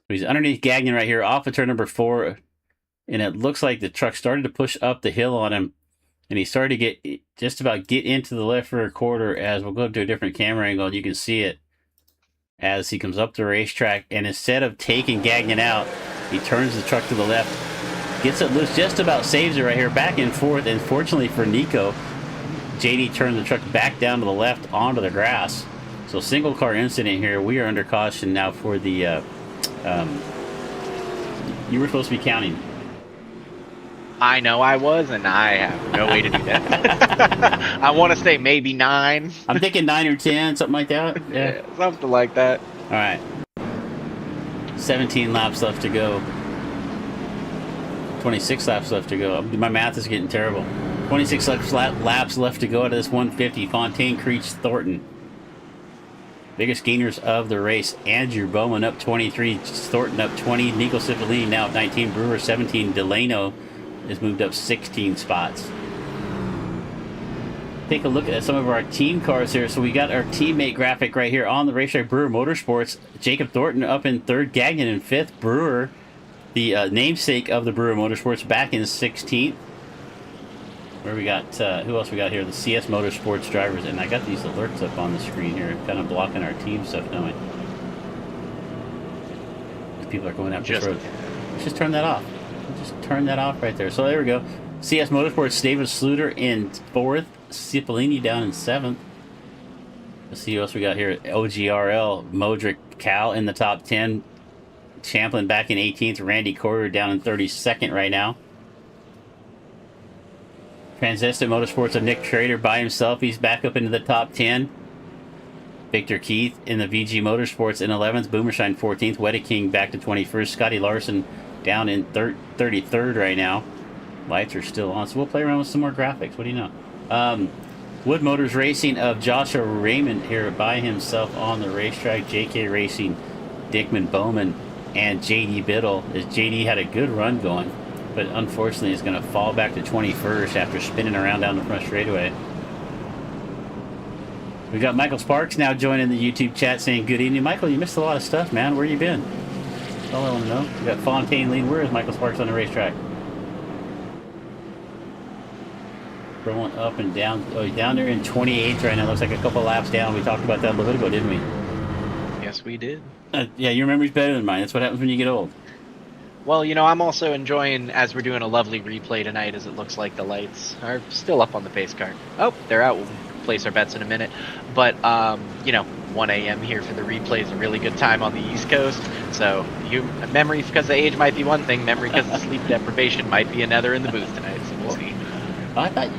He's underneath Gagnon right here, off of turn number 4, and it looks like the truck started to push up the hill on him, and he started to just about get into the left rear quarter. As we'll go to a different camera angle, and you can see it as he comes up the racetrack, and instead of taking Gagnon out, he turns the truck to the left, gets it loose, just about saves it right here, back and forth, and fortunately for Nico, JD turned the truck back down to the left onto the grass. So single car incident here. We are under caution now for the you were supposed to be counting. I know I was, and I have no way to do that. I want to say maybe 9. I'm thinking 9 or 10, something like that. Yeah, something like that. All right. 17 laps left to go. 26 laps left to go. My math is getting terrible. 26 laps left to go out of this 150. Fontaine, Creech, Thornton. Biggest gainers of the race. Andrew Bowman up 23. Thornton up 20. Nico Cipollini now at 19. Brewer 17. Delano has moved up 16 spots. Take a look at some of our team cars here. So we got our teammate graphic right here on the racetrack. Brewer Motorsports. Jacob Thornton up in 3rd. Gagnon in 5th. Brewer, the namesake of the Brewer Motorsports, back in 16th. Where we got, who else we got here? The CS Motorsports drivers. And I got these alerts up on the screen here, kind of blocking our team stuff, don't we? People are going up this road. Let's just turn that off. Just turn that off right there. So there we go. CS Motorsports, David Sluter in 4th. Cipollini down in 7th. Let's see who else we got here. OGRL, Modric Cal in the top 10. Champlin back in 18th. Randy Corder down in 32nd right now. Transistor Motorsports of Nick Trader by himself. He's back up into the top 10. Victor Keith in the VG Motorsports in 11th. Boomershine 14th. Weta King back to 21st. Scotty Larson down in 33rd right now. Lights are still on, so we'll play around with some more graphics. What do you know? Wood Motors Racing of Joshua Raymond here by himself on the racetrack. JK Racing, Dickman Bowman, and JD Biddle. As JD had a good run going, but unfortunately is going to fall back to 21st after spinning around down the front straightaway. We got Michael Sparks now joining the YouTube chat saying good evening. Michael, you missed a lot of stuff, man. Where you been? That's all I want to know. We got Fontaine lead. Where is Michael Sparks on the racetrack? Scrolling up and down. Oh, he's down there in 28th right now. Looks like a couple laps down. We talked about that a little bit ago, didn't we? Yes, we did. Yeah, your memory's better than mine. That's what happens when you get old. Well, you know, I'm also enjoying, as we're doing a lovely replay tonight, as it looks like the lights are still up on the pace car. Oh, they're out. We'll place our bets in a minute. But, you know, 1 a.m. here for the replay is a really good time on the East Coast. So, memory because of age might be one thing. Memory because of sleep deprivation might be another in the booth tonight. So we'll see. I thought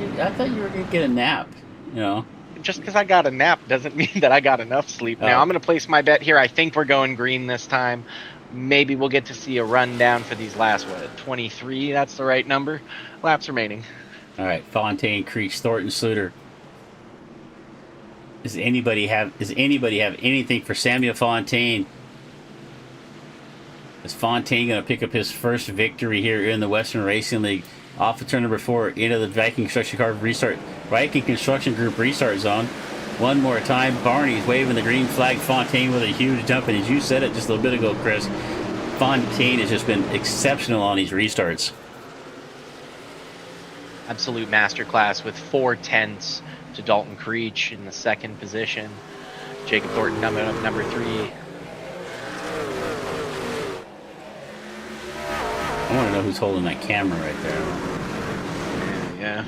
you were going to get a nap, you know. Just because I got a nap doesn't mean that I got enough sleep. Now, I'm going to place my bet here. I think we're going green this time. Maybe we'll get to see a rundown for these last, 23? That's the right number. Laps remaining. All right, Fontaine, Creech, Thornton, Sluter. Does anybody have anything for Samuel Fontaine? Is Fontaine going to pick up his first victory here in the Western Racing League? Off of turn number 4 into the Viking Construction Group restart zone. One more time, Barney's waving the green flag. Fontaine with a huge jump, and as you said it just a little bit ago, Chris, Fontaine has just been exceptional on these restarts. Absolute masterclass with 4/10 to Dalton Creech in the second position. Jacob Thornton number 3. I want to know who's holding that camera right there. Yeah.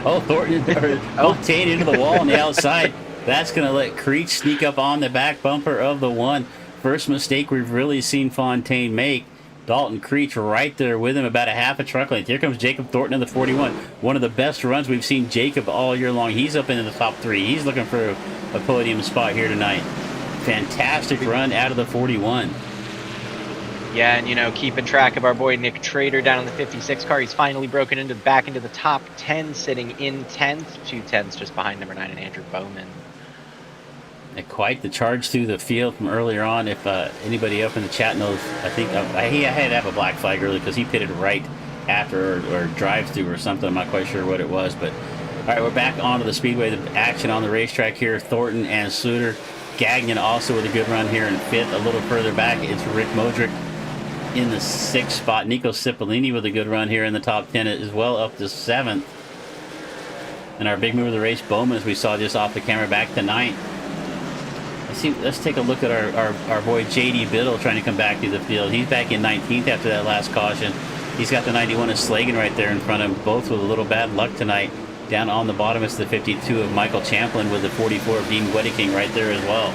Oh, Thornton, Fontaine into the wall on the outside. That's going to let Creech sneak up on the back bumper of the 1. First mistake we've really seen Fontaine make. Dalton Creech right there with him, about a half a truck length. Here comes Jacob Thornton in the 41. One of the best runs we've seen Jacob all year long. He's up into the top 3. He's looking for a podium spot here tonight. Fantastic run out of the 41. Yeah, and you know, keeping track of our boy Nick Trader down in the 56 car. He's finally broken back into the top 10, sitting in 10th. 2/10 just behind number 9 and Andrew Bowman. And quite the charge through the field from earlier on. If anybody up in the chat knows, I think he had to have a black flag early because he pitted right after or drive through or something. I'm not quite sure what it was, but all right, we're back onto the speedway. The action on the racetrack here. Thornton and Sluter. Gagnon also with a good run here in 5th. A little further back, it's Rick Modric in the 6th spot. Nico Cipollini with a good run here in the top 10 as well, up to 7th. And our big move of the race, Bowman, as we saw just off the camera, back to 9th. Let's take a look at our boy J.D. Biddle trying to come back to the field. He's back in 19th after that last caution. He's got the 91 of Slagan right there in front of him, both with a little bad luck tonight. Down on the bottom is the 52 of Michael Champlin with the 44 of Dean Wedeking right there as well.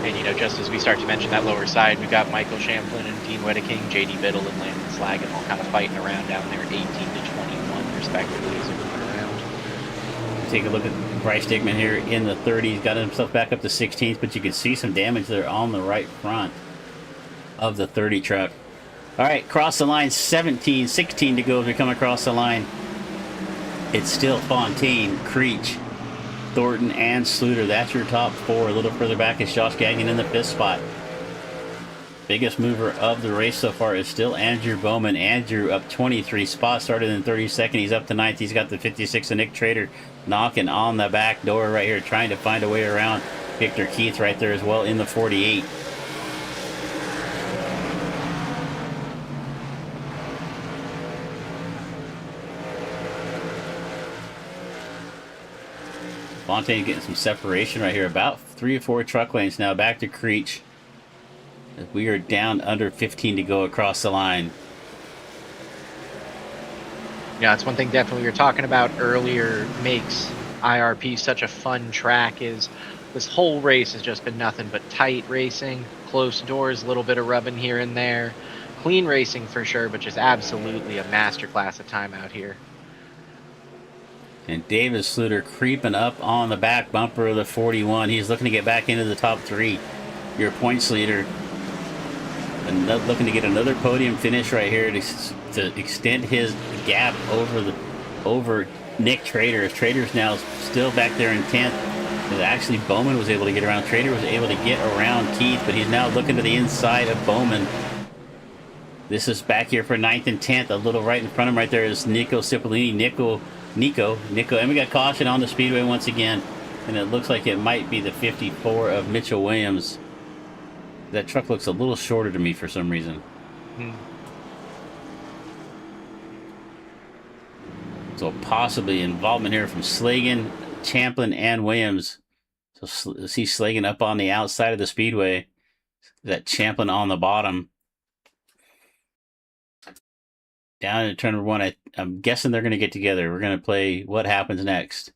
And you know, just as we start to mention that lower side, we've got Michael Champlin and Dean Wedeking, J.D. Biddle and Landon Slagan all kind of fighting around down there, 18 to 21 respectively as they're moving around. Take a look at Bryce Dickman here in the 30s. Got himself back up to 16th, but you can see some damage there on the right front of the 30 truck. All right, cross the line, 16 to go as we come across the line. It's still Fontaine, Creech, Thornton, and Sluter. That's your top 4. A little further back is Josh Gagnon in the 5th spot. Biggest mover of the race so far is still Andrew Bowman. Andrew up 23 spots, started in 32nd. He's up to 9th. He's got the 56 of Nick Trader knocking on the back door right here, trying to find a way around Victor Keith right there as well in the 48. Fontaine getting some separation right here. About 3 or 4 truck lanes now. Back to Creech. We are down under 15 to go across the line. Yeah, that's one thing definitely we were talking about earlier makes IRP such a fun track is this whole race has just been nothing but tight racing, close doors, a little bit of rubbing here and there. Clean racing for sure, but just absolutely a masterclass of time out here. And David Sluter creeping up on the back bumper of the 41. He's looking to get back into the top 3. Your points leader. And looking to get another podium finish right here to extend his gap over Nick Trader. Trader's now still back there in 10th. And actually, Bowman was able to get around. Trader was able to get around Keith, but he's now looking to the inside of Bowman. This is back here for 9th and 10th. A little right in front of him right there is Nico Cipollini. Nico, and we got caution on the speedway once again, and it looks like it might be the 54 of Mitchell Williams. That truck looks a little shorter to me for some reason. So possibly involvement here from Slagan, Champlin, and Williams. So see Slagan up on the outside of the speedway. That Champlin on the bottom. Down in turn number 1, I'm guessing they're going to get together. We're going to play what happens next.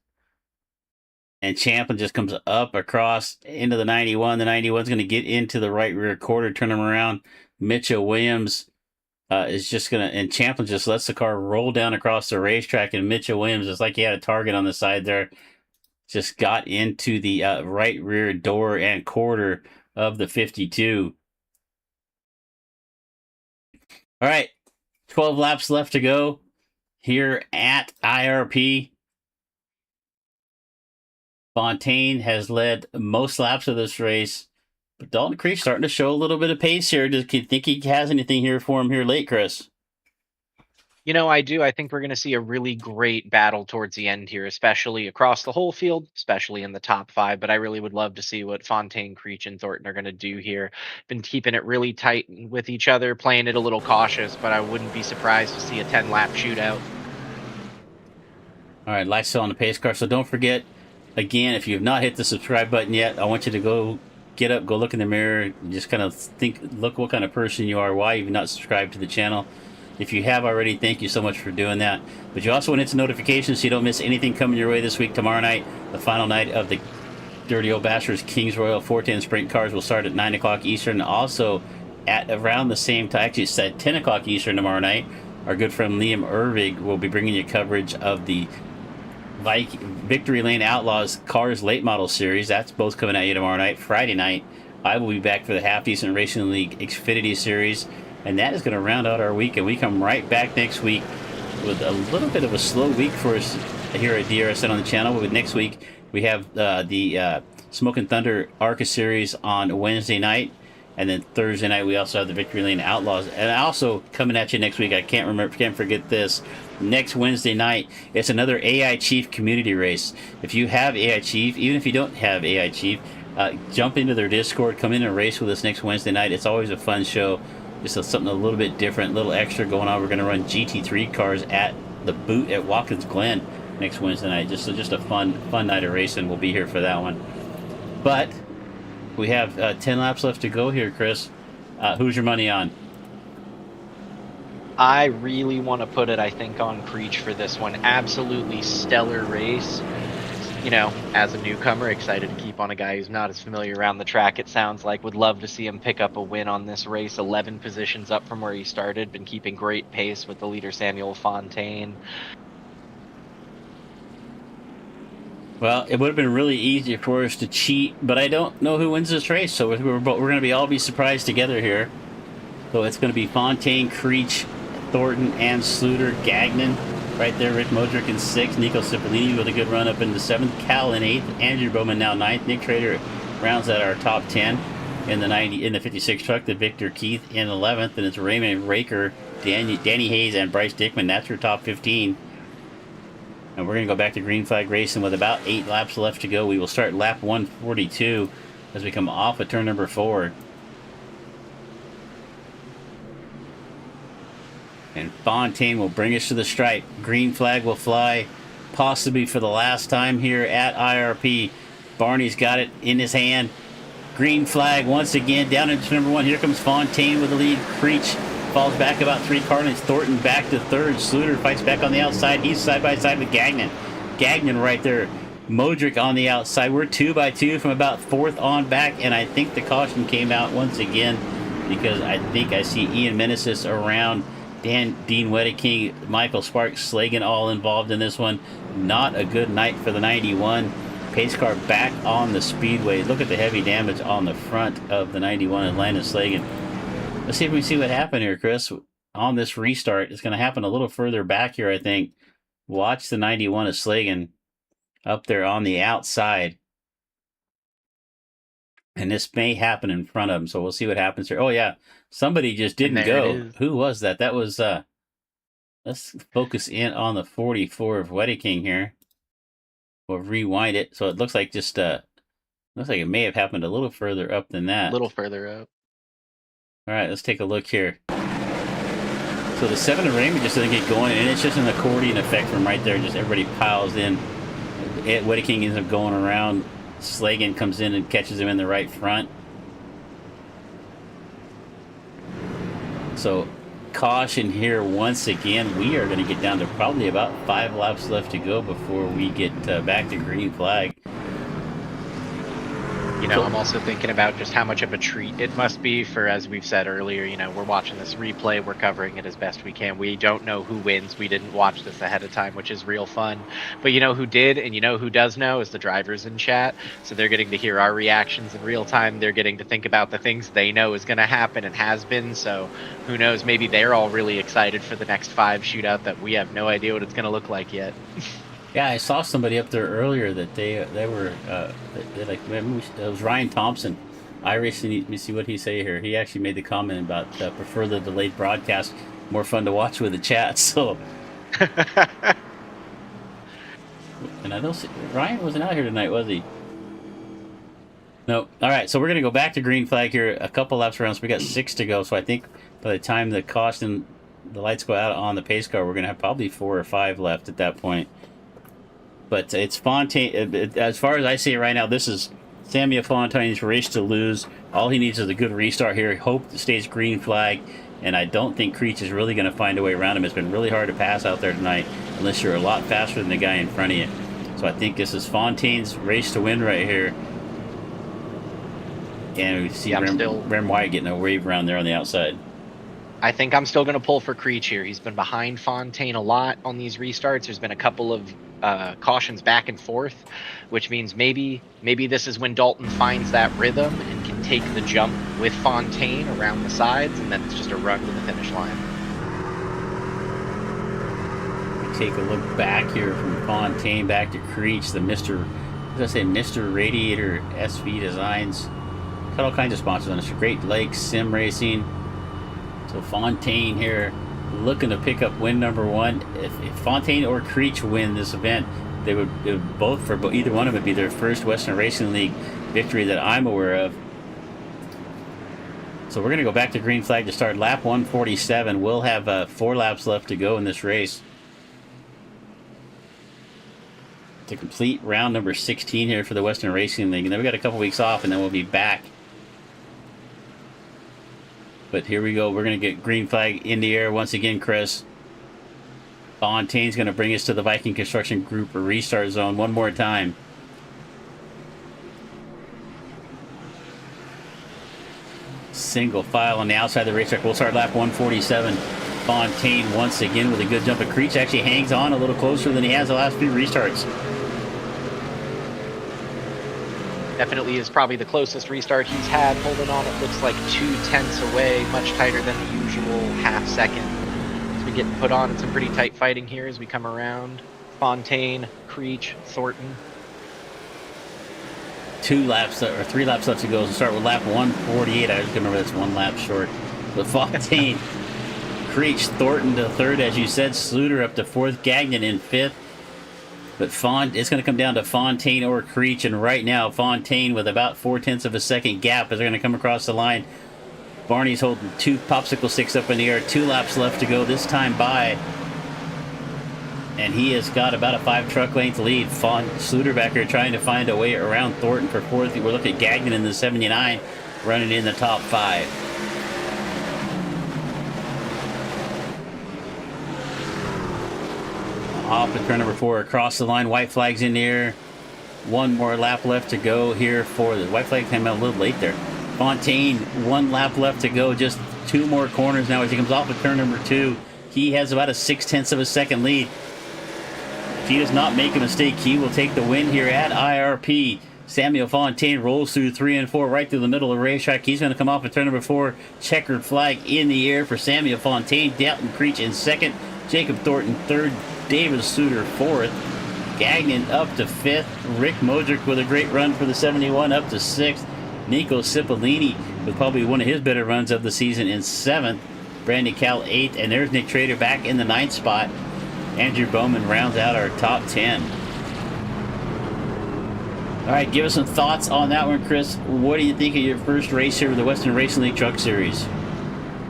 And Champlin just comes up across into the 91. The 91's going to get into the right rear quarter, turn him around. Mitchell Williams is just going to, and Champlin just lets the car roll down across the racetrack, and Mitchell Williams, it's like he had a target on the side there, just got into the right rear door and quarter of the 52. All right, 12 laps left to go here at IRP. Fontaine has led most laps of this race, but Dalton Creech starting to show a little bit of pace here. Do you think he has anything here for him here late, Chris? You know, I do. I think we're going to see a really great battle towards the end here, especially across the whole field, especially in the top 5. But I really would love to see what Fontaine, Creech, and Thornton are going to do here. Been keeping it really tight with each other, playing it a little cautious, but I wouldn't be surprised to see a 10-lap shootout. All right, lights still on the pace car, so don't forget, again, if you have not hit the subscribe button yet, I want you to go get up, go look in the mirror, and just kind of look what kind of person you are, why you've not subscribed to the channel. If you have already, thank you so much for doing that. But you also want to hit the notifications so you don't miss anything coming your way this week. Tomorrow night, the final night of the Dirty Old Bastards Kings Royal 410 Sprint Cars will start at 9 o'clock Eastern. Also, at around the same time, actually it's at 10 o'clock Eastern tomorrow night, our good friend Liam Ervig will be bringing you coverage of the Victory Lane Outlaws Cars Late Model Series. That's both coming at you tomorrow night. Friday night, I will be back for the Half Decent Racing League Xfinity Series. And that is going to round out our week. And we come right back next week with a little bit of a slow week for us here at DRSN on the channel. But next week, we have the Smoke and Thunder ARCA Series on Wednesday night. And then Thursday night, we also have the Victory Lane Outlaws. And also coming at you next week, I can't forget this. Next Wednesday night, it's another AI Chief community race. If you have AI Chief, even if you don't have AI Chief, jump into their Discord, come in and race with us next Wednesday night. It's always a fun show. Just something a little bit different, a little extra going on. We're going to run GT3 cars at the boot at Watkins Glen next Wednesday night. Just a fun night of racing. We'll be here for that one. But we have 10 laps left to go here, Chris. Who's your money on? I really want to put it, I think, on Creech for this one. Absolutely stellar race. You know, as a newcomer, excited to keep on a guy who's not as familiar around the track, it sounds like. Would love to see him pick up a win on this race. 11 positions up from where he started. Been keeping great pace with the leader, Samuel Fontaine. Well, it would have been really easy for us to cheat, but I don't know who wins this race, so we're going to all be surprised together here. So it's going to be Fontaine, Creech, Thornton, and Sluter, Gagnon. Right there, Rick Modric in 6th, Nico Cipollini with a good run up into 7th, Cal in 8th, Andrew Bowman now 9th, Nick Trader rounds out our top 10 in the 56 truck, the Victor Keith in 11th, and it's Raymond Raker, Danny Hayes, and Bryce Dickman. That's your top 15. And we're going to go back to green flag racing with about 8 laps left to go. We will start lap 142 as we come off of turn number 4. And Fontaine will bring us to the stripe. Green flag will fly, possibly for the last time here at IRP. Barney's got it in his hand. Green flag once again down into number 1. Here comes Fontaine with the lead. Creech falls back about 3 car lengths. Thornton back to 3rd. Sluter fights back on the outside. He's side by side with Gagnon. Gagnon right there. Modric on the outside. We're 2 by 2 from about 4th on back. And I think the caution came out once again because I think I see Ian Meneses around. Dean Wedeking, Michael Sparks, Slagan all involved in this one. Not a good night for the 91. Pace car back on the speedway. Look at the heavy damage on the front of the 91 and Landon Slagan. Let's see if we see what happened here, Chris. On this restart, it's going to happen a little further back here, I think. Watch the 91 of Slagan up there on the outside. And this may happen in front of him, so we'll see what happens here. Oh, yeah. Somebody just didn't go. Who was that? That was, let's focus in on the 44 of Wedeking here. We'll rewind it. So it looks like just, looks like it may have happened a little further up than that. A little further up. All right, let's take a look here. So the 7 of Raymond just doesn't get going, and it's just an accordion effect from right there. Just everybody piles in. Whittaking ends up going around. Slagan comes in and catches him in the right front. So caution here once again. We are going to get down to probably about 5 laps left to go before we get back to green flag. You know, I'm also thinking about just how much of a treat it must be for, as we've said earlier, you know, we're watching this replay, we're covering it as best we can. We don't know who wins. We didn't watch this ahead of time, which is real fun. But you know who did, and you know who does know, is the drivers in chat. So they're getting to hear our reactions in real time. They're getting to think about the things they know is going to happen and has been. So who knows, maybe they're all really excited for the next 5 shootout that we have no idea what it's going to look like yet. Yeah, I saw somebody up there earlier that they were they like, it was Ryan Thompson, iRacing. Let me see what he say here. He actually made the comment about prefer the delayed broadcast, more fun to watch with the chat. So, and I don't see Ryan wasn't out here tonight, was he? No. All right, so we're gonna go back to green flag here. A couple laps around, so we got 6 to go. So I think by the time the caution, the lights go out on the pace car, we're gonna have probably 4 or 5 left at that point. But it's Fontaine. As far as I see it right now, this is Samuel Fontaine's race to lose. All he needs is a good restart here. Hope it stays green flag. And I don't think Creech is really going to find a way around him. It's been really hard to pass out there tonight, unless you're a lot faster than the guy in front of you. So I think this is Fontaine's race to win right here. And we see Rem Wyatt getting a wave around there on the outside. I think I'm still going to pull for Creech here. He's been behind Fontaine a lot on these restarts. There's been a couple of cautions back and forth, which means maybe this is when Dalton finds that rhythm and can take the jump with Fontaine around the sides, and then it's just a run to the finish line. Take a look back here from Fontaine back to Creech, the Mr. Radiator SV Designs. Got all kinds of sponsors on this. Great Lakes Sim Racing. So Fontaine here looking to pick up win number 1. If Fontaine or Creech win this event, they would both, for either one of them, would be their first Western Racing League victory that I'm aware of. So we're going to go back to green flag to start lap 147. We'll have 4 laps left to go in this race to complete round number 16 here for the Western Racing League. And then we got a couple weeks off, and then we'll be back. But here we go. We're going to get green flag in the air once again, Chris. Fontaine's going to bring us to the Viking Construction Group or restart zone one more time. Single file on the outside of the racetrack. We'll start lap 147. Fontaine once again with a good jump. But Creech actually hangs on a little closer than he has the last few restarts. Definitely is probably the closest restart he's had, holding on. It looks like 2/10 away, much tighter than the usual half second. As we get put on some pretty tight fighting here as we come around. Fontaine, Creech, Thornton. 3 laps left to go. So start with lap 148. I just remember that's 1 lap short. But Fontaine, Creech, Thornton to 3rd, as you said. Sluter up to 4th. Gagnon in 5th. But it's going to come down to Fontaine or Creech, and right now Fontaine with about 0.4 of a second gap as they're going to come across the line. Barney's holding 2 popsicle sticks up in the air. 2 laps left to go this time by, and he has got about a 5 truck length lead. Sluter back here trying to find a way around Thornton for 4th. We're looking at Gagnon in the 79 running in the top 5. Off at turn number 4, across the line, white flag's in the air. 1 more lap left to go here for the white flag. Came out a little late there. Fontaine, 1 lap left to go, just 2 more corners now as he comes off at turn number 2. He has about a 0.6 of a second lead. If he does not make a mistake, he will take the win here at IRP. Samuel Fontaine rolls through 3 and 4 right through the middle of the racetrack. He's going to come off at turn number 4. Checkered flag in the air for Samuel Fontaine. Dalton Creech in 2nd. Jacob Thornton 3rd. David Suter 4th. Gagnon up to 5th. Rick Modric with a great run for the 71 up to 6th. Nico Cipollini with probably one of his better runs of the season in 7th. Brandon Cal 8th. And there's Nick Trader back in the 9th spot. Andrew Bowman rounds out our top 10. All right, give us some thoughts on that one, Chris. What do you think of your first race here with the Western Racing League Truck Series?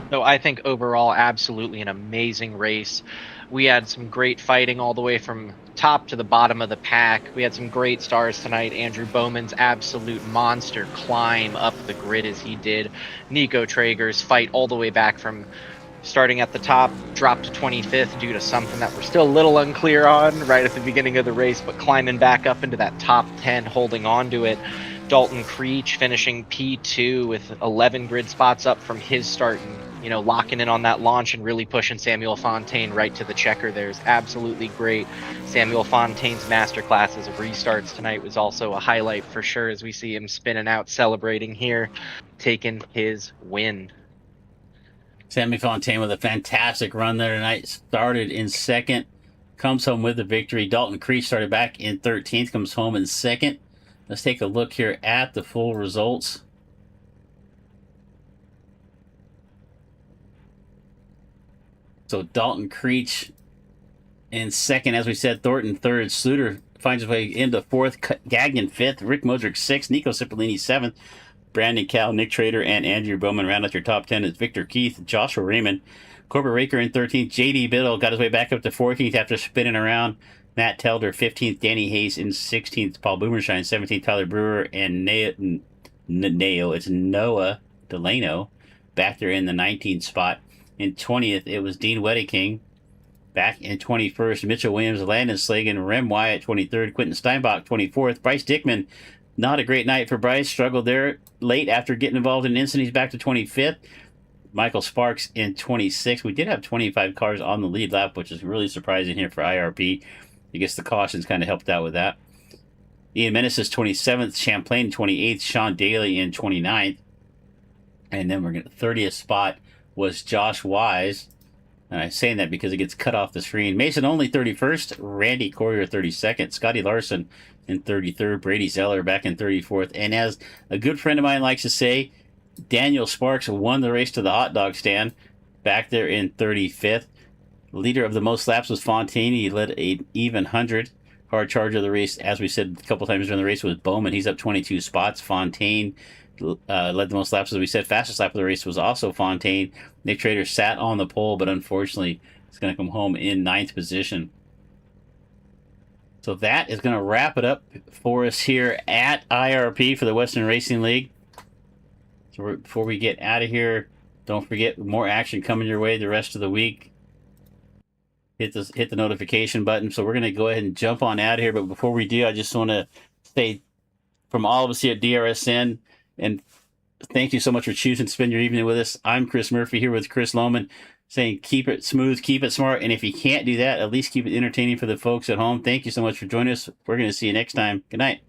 So I think overall, absolutely an amazing race. We had some great fighting all the way from top to the bottom of the pack. We had some great stars tonight. Andrew Bowman's absolute monster climb up the grid as he did. Nico Traeger's fight all the way back from starting at the top, dropped to 25th due to something that we're still a little unclear on right at the beginning of the race, but climbing back up into that top 10, holding on to it. Dalton Creech finishing P2 with 11 grid spots up from his start and, locking in on that launch and really pushing Samuel Fontaine right to the checker. There's absolutely great. Samuel Fontaine's masterclasses of restarts tonight was also a highlight for sure as we see him spinning out, celebrating here, taking his win. Sammy Fontaine with a fantastic run there tonight. Started in second, comes home with the victory. Dalton Creech started back in 13th, comes home in second. Let's take a look here at the full results. So Dalton Creech in second, as we said. Thornton third. Sluter finds his way into fourth. Gagnon fifth. Rick Modric sixth. Nico Cipollini seventh. Brandon Cal, Nick Trader, and Andrew Bowman round out your top 10. It's Victor Keith, Joshua Raymond, Corbett Raker in 13th. J.D. Biddle got his way back up to 14th after spinning around. Matt Telder 15th. Danny Hayes in 16th. Paul Boomershine 17th. Tyler Brewer and it's Noah Delano back there in the 19th spot. In 20th, it was Dean Wedeking. Back in 21st, Mitchell Williams, Landon Slagan, Rem Wyatt 23rd. Quentin Steinbach 24th. Bryce Dickman, not a great night for Bryce. Struggled there late after getting involved in an incident. He's back to 25th. Michael Sparks in 26th. We did have 25 cars on the lead lap, which is really surprising here for IRP. I guess the cautions kind of helped out with that. Ian Menace is 27th. Champlain 28th. Sean Daly in 29th. And then we're going to 30th spot was Josh Wise. And I'm saying that because it gets cut off the screen. Mason Only 31st. Randy Courier 32nd. Scotty Larson in 33rd. Brady Zeller back in 34th. And as a good friend of mine likes to say, Daniel Sparks won the race to the hot dog stand back there in 35th. Leader of the most laps was Fontaine. He led an even 100. Hard charge of the race, as we said a couple times during the race, was Bowman. He's up 22 spots. Fontaine led the most laps, as we said. Fastest lap of the race was also Fontaine. Nick Trader sat on the pole, but unfortunately, he's going to come home in 9th position. So that is going to wrap it up for us here at IRP for the Western Racing League. So before we get out of here, don't forget, more action coming your way the rest of the week. Hit the notification button. So we're going to go ahead and jump on out of here. But before we do, I just want to say from all of us here at DRSN, and thank you so much for choosing to spend your evening with us. I'm Chris Murphy here with Chris Lohman, saying keep it smooth, keep it smart, and if you can't do that, at least keep it entertaining for the folks at home. Thank you so much for joining us. We're going to see you next time. Good night.